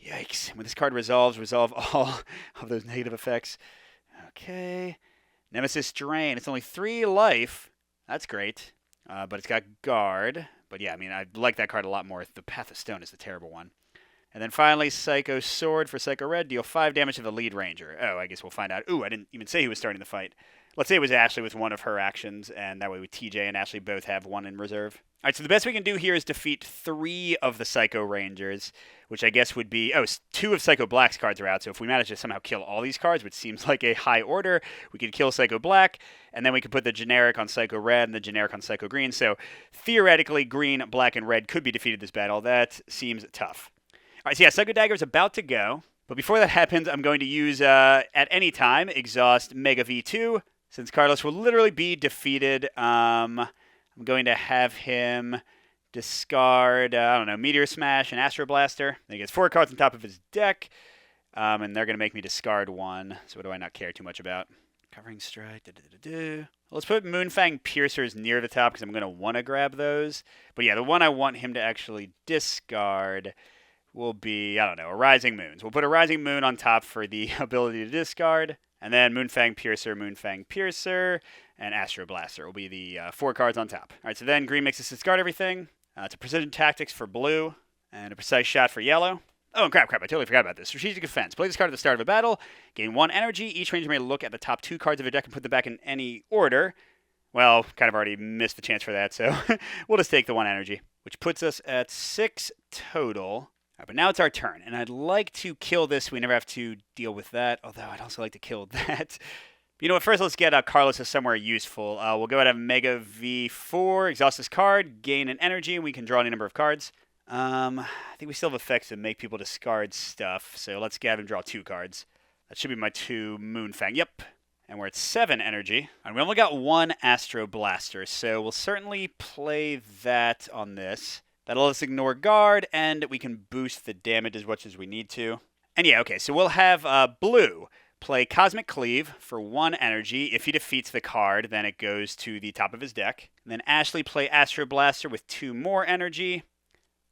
A: Yikes. When this card resolve all of those negative effects. Okay. Nemesis Drain. It's only 3 life. That's great. But it's got guard. But yeah, I mean, I like that card a lot more. The Path of Stone is the terrible one. And then finally, Psycho Sword for Psycho Red. Deal 5 damage to the lead ranger. Oh, I guess we'll find out. Ooh, I didn't even say he was starting the fight. Let's say it was Ashley with one of her actions, and that way with TJ and Ashley both have 1 in reserve. All right, so the best we can do here is defeat 3 of the Psycho Rangers, which I guess would be... 2 of Psycho Black's cards are out, so if we manage to somehow kill all these cards, which seems like a high order, we could kill Psycho Black, and then we could put the generic on Psycho Red and the generic on Psycho Green. So theoretically, Green, Black, and Red could be defeated this battle. That seems tough. All right, so yeah, Psycho Dagger is about to go, but before that happens, I'm going to use, at any time, exhaust Mega V2, since Carlos will literally be defeated. I'm going to have him discard, Meteor Smash and Astro Blaster. Then he gets 4 cards on top of his deck, and they're going to make me discard 1. So what do I not care too much about? Covering Strike. Let's put Moonfang Piercers near the top because I'm going to want to grab those. But yeah, the one I want him to actually discard will be, a Rising Moon. So we'll put a Rising Moon on top for the ability to discard. And then Moonfang Piercer, and Astro Blaster will be the 4 cards on top. All right, so then Green makes us discard everything. It's a Precision Tactics for Blue, and a Precise Shot for Yellow. Oh, crap, I totally forgot about this. Strategic Defense. Play this card at the start of a battle. Gain 1 energy. Each ranger may look at the top 2 cards of your deck and put them back in any order. Well, kind of already missed the chance for that, so we'll just take the 1 energy, which puts us at 6 total. All right, but now it's our turn, and I'd like to kill this. We never have to deal with that, although I'd also like to kill that. You know what, first let's get Carlos to somewhere useful. We'll go ahead and have Mega V4, exhaust this card, gain an energy, and we can draw any number of cards. I think we still have effects that make people discard stuff, so let's have him draw 2 cards. That should be my 2 Moonfang. Yep. And we're at 7 energy. And we only got 1 Astro Blaster, so we'll certainly play that on this. That'll let us ignore guard, and we can boost the damage as much as we need to. And yeah, okay, so we'll have Blue play Cosmic Cleave for 1 energy. If he defeats the card, then it goes to the top of his deck. And then Ashley play Astro Blaster with 2 more energy.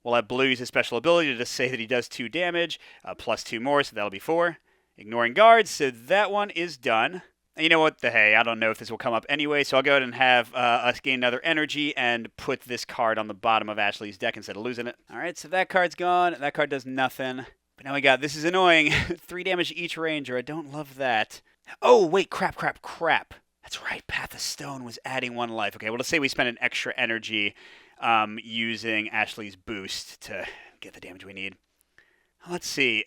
A: We'll have Blue use his special ability to just say that he does 2 damage, plus 2 more, so that'll be 4. Ignoring guards, so that one is done. And you know what? Hey, I don't know if this will come up anyway, so I'll go ahead and have us gain another energy and put this card on the bottom of Ashley's deck instead of losing it. All right, so that card's gone. That card does nothing. But now we got, this is annoying, 3 damage to each ranger. I don't love that. Oh, wait, crap. That's right, Path of Stone was adding 1 life. Okay, well, let's say we spend an extra energy using Ashley's boost to get the damage we need. Let's see.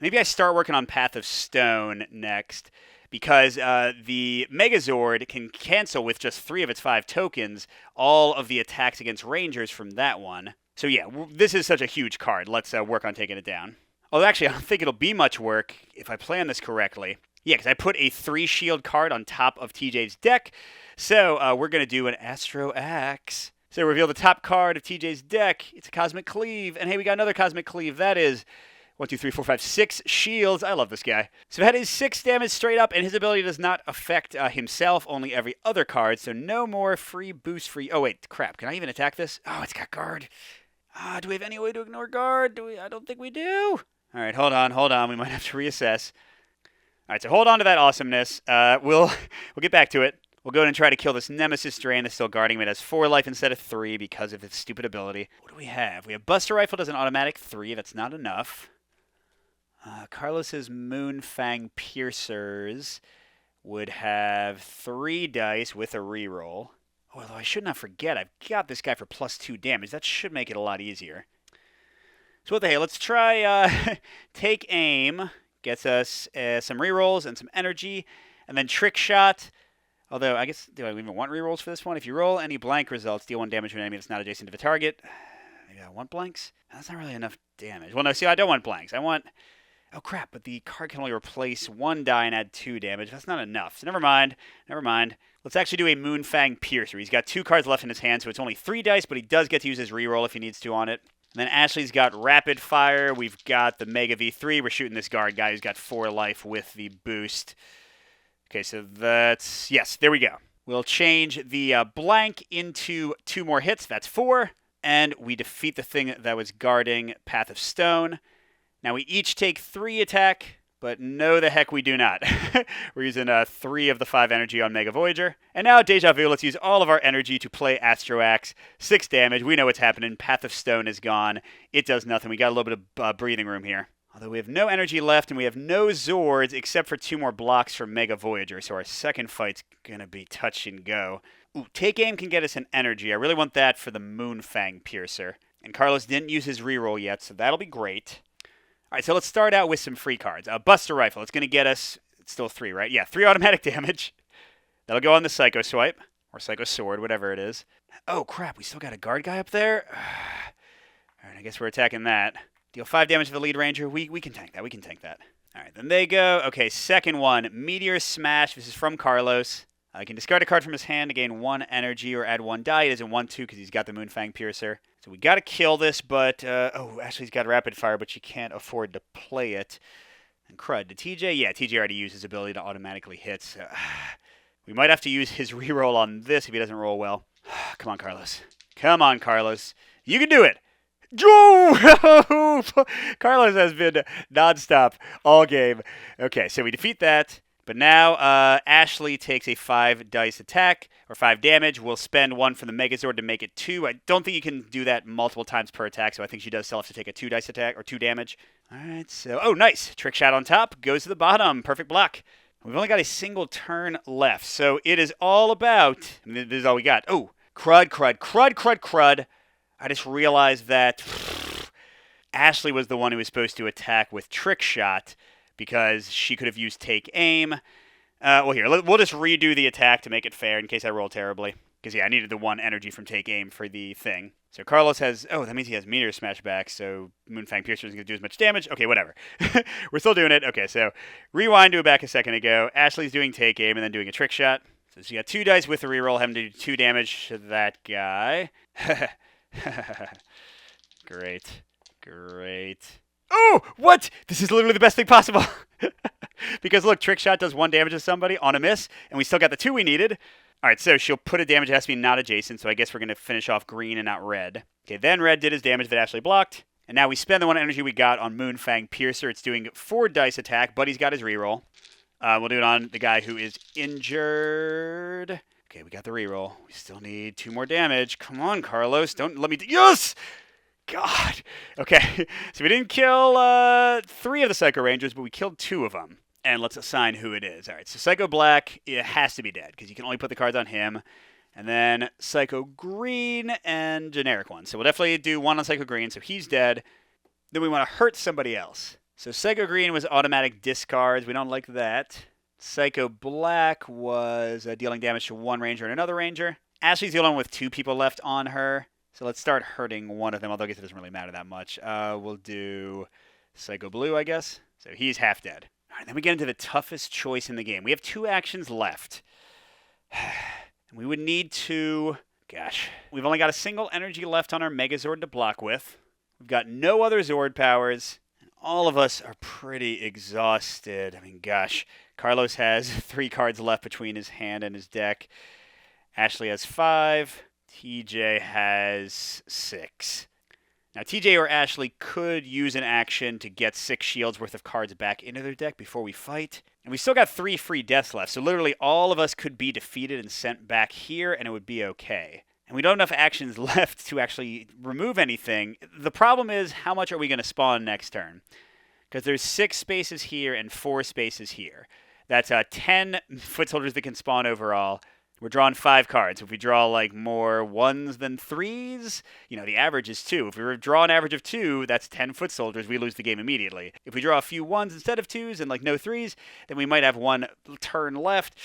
A: Maybe I start working on Path of Stone next, because the Megazord can cancel with just 3 of its 5 tokens all of the attacks against Rangers from that one. So yeah, this is such a huge card. Let's work on taking it down. Although actually, I don't think it'll be much work if I plan this correctly. Yeah, because I put a 3 shield card on top of TJ's deck. So we're going to do an Astro Axe. So reveal the top card of TJ's deck. It's a Cosmic Cleave. And hey, we got another Cosmic Cleave. That is 1, 2, 3, 4, 5, 6 shields. I love this guy. So that is 6 damage straight up, and his ability does not affect himself, only every other card. So no more free boost free. Oh, wait, crap. Can I even attack this? Oh, it's got guard. Do we have any way to ignore guard? I don't think we do. All right, hold on. We might have to reassess. All right, so hold on to that awesomeness. We'll get back to it. We'll go ahead and try to kill this Nemesis Drain that's still guarding him. It has 4 life instead of 3 because of its stupid ability. What do we have? We have Buster Rifle does an automatic 3. That's not enough. Carlos's Moonfang Piercers would have 3 dice with a reroll. Oh, although I should not forget, I've got this guy for plus 2 damage. That should make it a lot easier. So what the hey, let's try Take Aim. Gets us some rerolls and some energy. And then Trick Shot. Although, I guess, do I even want rerolls for this one? If you roll any blank results, deal 1 damage to an enemy that's not adjacent to the target. Maybe I want blanks? That's not really enough damage. Well, no, see, I don't want blanks. I want... Oh, crap, but the card can only replace 1 die and add 2 damage. That's not enough. So never mind. Let's actually do a Moonfang Piercer. He's got 2 cards left in his hand, so it's only 3 dice, but he does get to use his reroll if he needs to on it. And then Ashley's got Rapid Fire. We've got the Mega V3. We're shooting this guard guy who's got 4 life with the boost. Okay, so that's... Yes, there we go. We'll change the blank into 2 more hits. That's 4. And we defeat the thing that was guarding Path of Stone. Now we each take 3 attack, but no the heck we do not. We're using 3 of the 5 energy on Mega Voyager. And now, Deja Vu, let's use all of our energy to play Astro Axe. 6 damage. We know what's happening. Path of Stone is gone. It does nothing. We got a little bit of breathing room here. Although we have no energy left, and we have no Zords except for 2 more blocks from Mega Voyager, so our second fight's going to be touch and go. Ooh, Take Aim can get us an energy. I really want that for the Moonfang Piercer. And Carlos didn't use his reroll yet, so that'll be great. All right, so let's start out with some free cards. Buster Rifle, it's going to get us, it's still 3, right? Yeah, 3 automatic damage. That'll go on the Psycho Swipe, or Psycho Sword, whatever it is. Oh, crap, we still got a guard guy up there? All right, I guess we're attacking that. Deal 5 damage to the lead ranger. We can tank that. All right, then they go. Okay, second one, Meteor Smash. This is from Carlos. He can discard a card from his hand to gain 1 energy or add 1 die. He doesn't want to because he's got the Moonfang Piercer. So we got to kill this, but... oh, Ashley's got Rapid Fire, but she can't afford to play it. And crud, did TJ? Yeah, TJ already used his ability to automatically hit, so... we might have to use his reroll on this if he doesn't roll well. Come on, Carlos. You can do it! Carlos has been nonstop all game. Okay, so we defeat that. But now Ashley takes a 5 dice attack, or 5 damage. We'll spend 1 for the Megazord to make it 2. I don't think you can do that multiple times per attack, so I think she does still have to take a 2 dice attack, or 2 damage. All right, so... Oh, nice! Trick Shot on top, goes to the bottom. Perfect block. We've only got a single turn left, so it is all about... I mean, this is all we got. Oh, crud. I just realized that Ashley was the one who was supposed to attack with Trick Shot, because she could have used Take Aim. Well, here, we'll just redo the attack to make it fair in case I roll terribly. Because, yeah, I needed the 1 energy from Take Aim for the thing. So Carlos has... Oh, that means he has Meteor Smash back, so Moonfang Piercer isn't going to do as much damage. Okay, whatever. We're still doing it. Okay, so rewind to it back a second ago. Ashley's doing Take Aim and then doing a Trick Shot. So she got 2 dice with the reroll, having to do 2 damage to that guy. Great. Oh, what? This is literally the best thing possible. Because look, Trick Shot does 1 damage to somebody on a miss, and we still got the 2 we needed. All right, so she'll put a damage that has to be not adjacent, so I guess we're going to finish off green and not red. Okay, then red did his damage that Ashley blocked. And now we spend the 1 energy we got on Moonfang Piercer. It's doing 4 dice attack, but he's got his reroll. We'll do it on the guy who is injured. Okay, we got the reroll. We still need 2 more damage. Come on, Carlos. Don't let me... Yes! God. Okay, so we didn't kill 3 of the Psycho Rangers, but we killed 2 of them. And let's assign who it is. All right, so Psycho Black, it has to be dead, because you can only put the cards on him. And then Psycho Green and generic one. So we'll definitely do 1 on Psycho Green, so he's dead. Then we want to hurt somebody else. So Psycho Green was automatic discards. We don't like that. Psycho Black was dealing damage to 1 ranger and another ranger. Ashley's the only one with 2 people left on her. So let's start hurting one of them, although I guess it doesn't really matter that much. We'll do Psycho Blue, I guess. So he's half dead. All right, then we get into the toughest choice in the game. We have 2 actions left. We would need to... Gosh. We've only got a single energy left on our Megazord to block with. We've got no other Zord powers. And all of us are pretty exhausted. I mean, gosh. Carlos has 3 cards left between his hand and his deck. Ashley has 5. TJ has 6. Now, TJ or Ashley could use an action to get 6 shields worth of cards back into their deck before we fight. And we still got 3 free deaths left, so literally all of us could be defeated and sent back here, and it would be okay. And we don't have enough actions left to actually remove anything. The problem is, how much are we going to spawn next turn? Because there's 6 spaces here and 4 spaces here. That's 10 foot soldiers that can spawn overall. We're drawing 5 cards. If we draw like more 1s than 3s, the average is 2. If we draw an average of 2, that's 10 foot soldiers. We lose the game immediately. If we draw a few 1s instead of 2s and like no 3s, then we might have 1 turn left.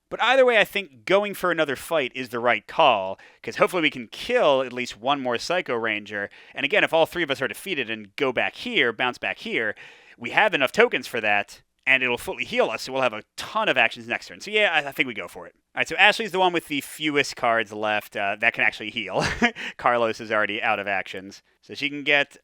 A: But either way, I think going for another fight is the right call, because hopefully we can kill at least 1 more Psycho Ranger. And again, if all 3 of us are defeated and go back here, bounce back here, we have enough tokens for that. And it'll fully heal us, so we'll have a ton of actions next turn. So yeah, I think we go for it. All right, so Ashley's the one with the fewest cards left that can actually heal. Carlos is already out of actions, so she can get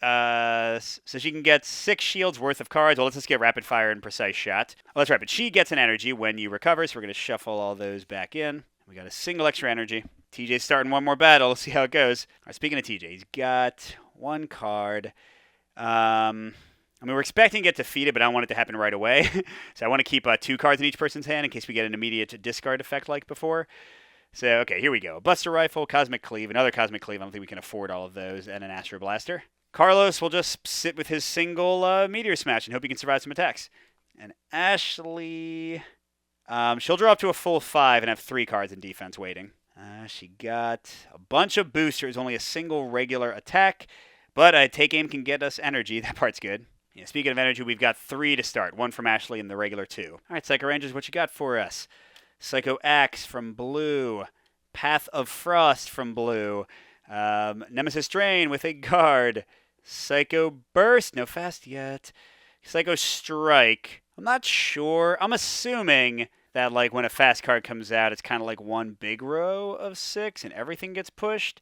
A: 6 shields worth of cards. Well, let's just get rapid fire and precise shot. Oh, that's right, but she gets an energy when you recover, so we're gonna shuffle all those back in. We got a single extra energy. TJ's starting 1 more battle. Let's see how it goes. All right, speaking of TJ, he's got 1 card. We're expecting to get defeated, but I don't want it to happen right away. So I want to keep 2 cards in each person's hand in case we get an immediate discard effect like before. So, okay, here we go. Buster Rifle, Cosmic Cleave, another Cosmic Cleave. I don't think we can afford all of those, and an Astro Blaster. Carlos will just sit with his single Meteor Smash and hope he can survive some attacks. And Ashley, she'll draw up to a full 5 and have 3 cards in defense waiting. She got a bunch of boosters, only a single regular attack, but Take Aim can get us energy. That part's good. Yeah, speaking of energy, we've got 3 to start. 1 from Ashley and the regular 2. All right, Psycho Rangers, what you got for us? Psycho Axe from blue. Path of Frost from blue. Nemesis Drain with a guard. Psycho Burst, no fast yet. Psycho Strike. I'm not sure. I'm assuming that like when a fast card comes out, it's kind of like 1 big row of 6 and everything gets pushed.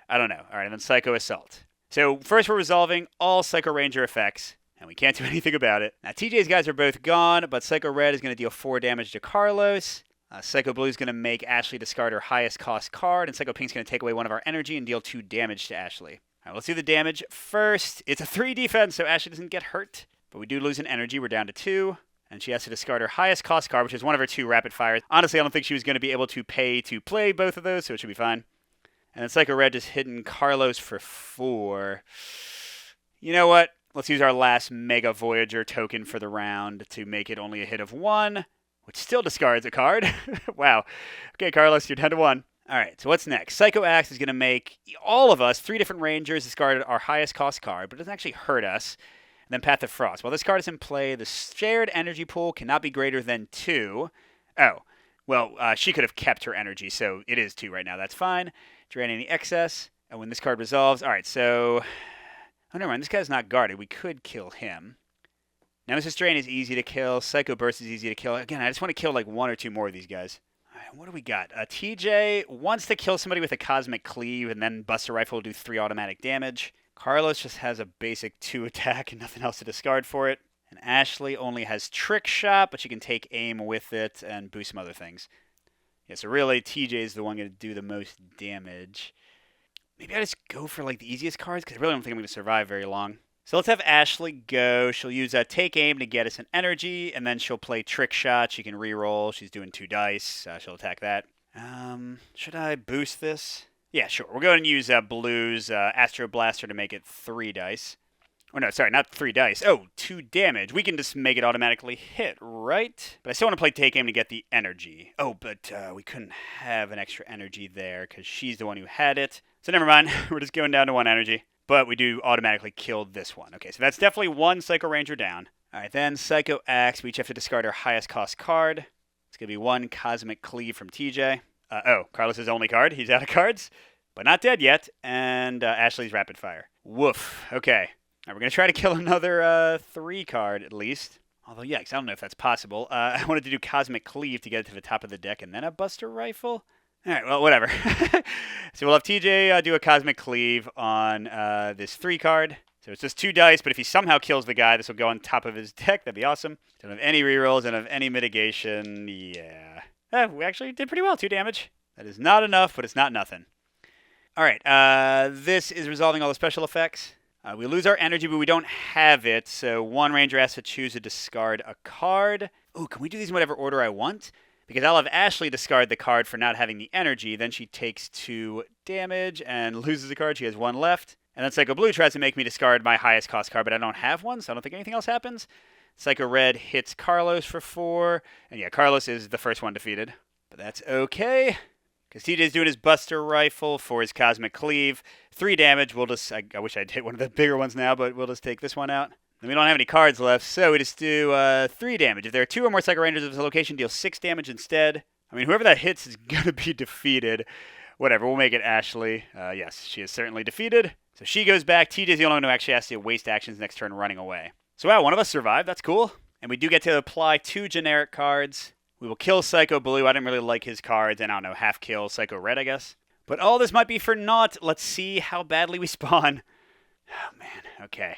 A: I don't know. All right, and then Psycho Assault. So first we're resolving all Psycho Ranger effects. And we can't do anything about it. Now, TJ's guys are both gone, but Psycho Red is going to deal 4 damage to Carlos. Psycho Blue is going to make Ashley discard her highest cost card, and Psycho Pink's going to take away 1 of our energy and deal 2 damage to Ashley. All right, let's do the damage first. It's a 3 defense, so Ashley doesn't get hurt. But we do lose an energy. We're down to 2. And she has to discard her highest cost card, which is 1 of her 2 rapid fires. Honestly, I don't think she was going to be able to pay to play both of those, so it should be fine. And then Psycho Red just hitting Carlos for 4. You know what? Let's use our last Mega Voyager token for the round to make it only a hit of 1, which still discards a card. Wow. Okay, Carlos, you're down to 1. All right, so what's next? Psycho Axe is going to make all of us, 3 different Rangers, discard our highest cost card, but it doesn't actually hurt us. And then Path of Frost. While this card is in play, the shared energy pool cannot be greater than 2. Oh, well, she could have kept her energy, so it is 2 right now. That's fine. Drain any excess. And when this card resolves, all right, so... Oh, never mind. This guy's not guarded. We could kill him. Nemesis Drain is easy to kill. Psycho Burst is easy to kill. Again, I just want to kill like 1 or 2 more of these guys. All right, what do we got? TJ wants to kill somebody with a Cosmic Cleave, and then Buster Rifle will do 3 automatic damage. Carlos just has a basic 2 attack and nothing else to discard for it. And Ashley only has Trick Shot, but she can take aim with it and boost some other things. Yeah, so really, TJ is the one going to do the most damage. Maybe I just go for like the easiest cards because I really don't think I'm going to survive very long. So let's have Ashley go. She'll use Take Aim to get us an energy, and then she'll play Trick Shot. She can reroll. She's doing 2 dice. She'll attack that. Should I boost this? Yeah, sure. We're going to use Blue's Astro Blaster to make it 3 dice. Oh, no, sorry, not 3 dice. Oh, 2 damage. We can just make it automatically hit, right? But I still want to play Take Aim to get the energy. Oh, but we couldn't have an extra energy there because she's the one who had it. So never mind. We're just going down to 1 energy. But we do automatically kill this one. Okay, so that's definitely 1 Psycho Ranger down. All right, then Psycho Axe. We each have to discard our highest cost card. It's going to be 1 Cosmic Cleave from TJ. Carlos's only card. He's out of cards, but not dead yet. And Ashley's Rapid Fire. Woof. Okay. All right, we're going to try to kill another 3 card at least. Although, yeah, 'cause I don't know if that's possible. I wanted to do Cosmic Cleave to get it to the top of the deck and then a Buster Rifle. All right, well, whatever. So we'll have TJ do a Cosmic Cleave on this 3 card. So it's just 2 dice, but if he somehow kills the guy, this will go on top of his deck. That'd be awesome. Don't have any rerolls, don't have any mitigation. Yeah. We actually did pretty well. 2 damage. That is not enough, but it's not nothing. All right, this is resolving all the special effects. We lose our energy, but we don't have it, so 1 Ranger has to choose to discard a card. Ooh, can we do these in whatever order I want? Because I'll have Ashley discard the card for not having the energy. Then she takes 2 damage and loses a card. She has 1 left. And then Psycho Blue tries to make me discard my highest cost card, but I don't have one, so I don't think anything else happens. Psycho Red hits Carlos for 4. And yeah, Carlos is the first one defeated. But that's okay. Because TJ's doing his Buster Rifle for his Cosmic Cleave. 3 damage. We'll just... I wish I'd hit one of the bigger ones now, but we'll just take this one out. And we don't have any cards left, so we just do 3 damage. If there are 2 or more Psycho Rangers of this location, deal 6 damage instead. I mean, whoever that hits is going to be defeated. Whatever, we'll make it Ashley. Yes, she is certainly defeated. So she goes back. TJ's the only one who actually has to waste actions next turn running away. So wow, one of us survived. That's cool. And we do get to apply 2 generic cards. We will kill Psycho Blue. I didn't really like his cards. And I don't know, half kill Psycho Red, I guess. But all this might be for naught. Let's see how badly we spawn. Oh, man. Okay.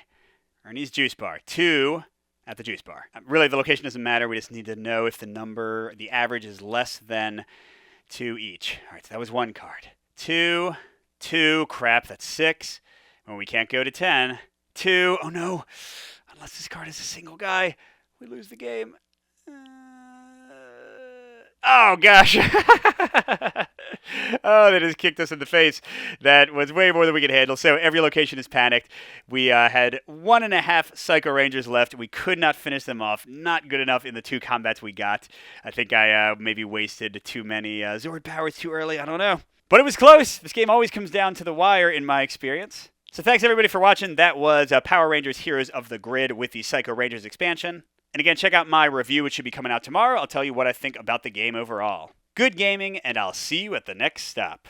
A: Ernie's Juice Bar. 2 at the Juice Bar. Really, the location doesn't matter. We just need to know if the average is less than 2 each. All right, so that was 1 card. 2, 2, crap, that's 6. Well, we can't go to 10. 2, oh no. Unless this card is a single guy, we lose the game. Oh, gosh. Oh, they just kicked us in the face. That was way more than we could handle. So every location is panicked. We had 1.5 Psycho Rangers left. We could not finish them off. Not good enough in the 2 combats we got. I think I maybe wasted too many Zord powers too early. I don't know. But it was close. This game always comes down to the wire in my experience. So thanks everybody for watching. That was Power Rangers Heroes of the Grid with the Psycho Rangers expansion. And again, check out my review, which should be coming out tomorrow. I'll tell you what I think about the game overall. Good gaming, and I'll see you at the next stop.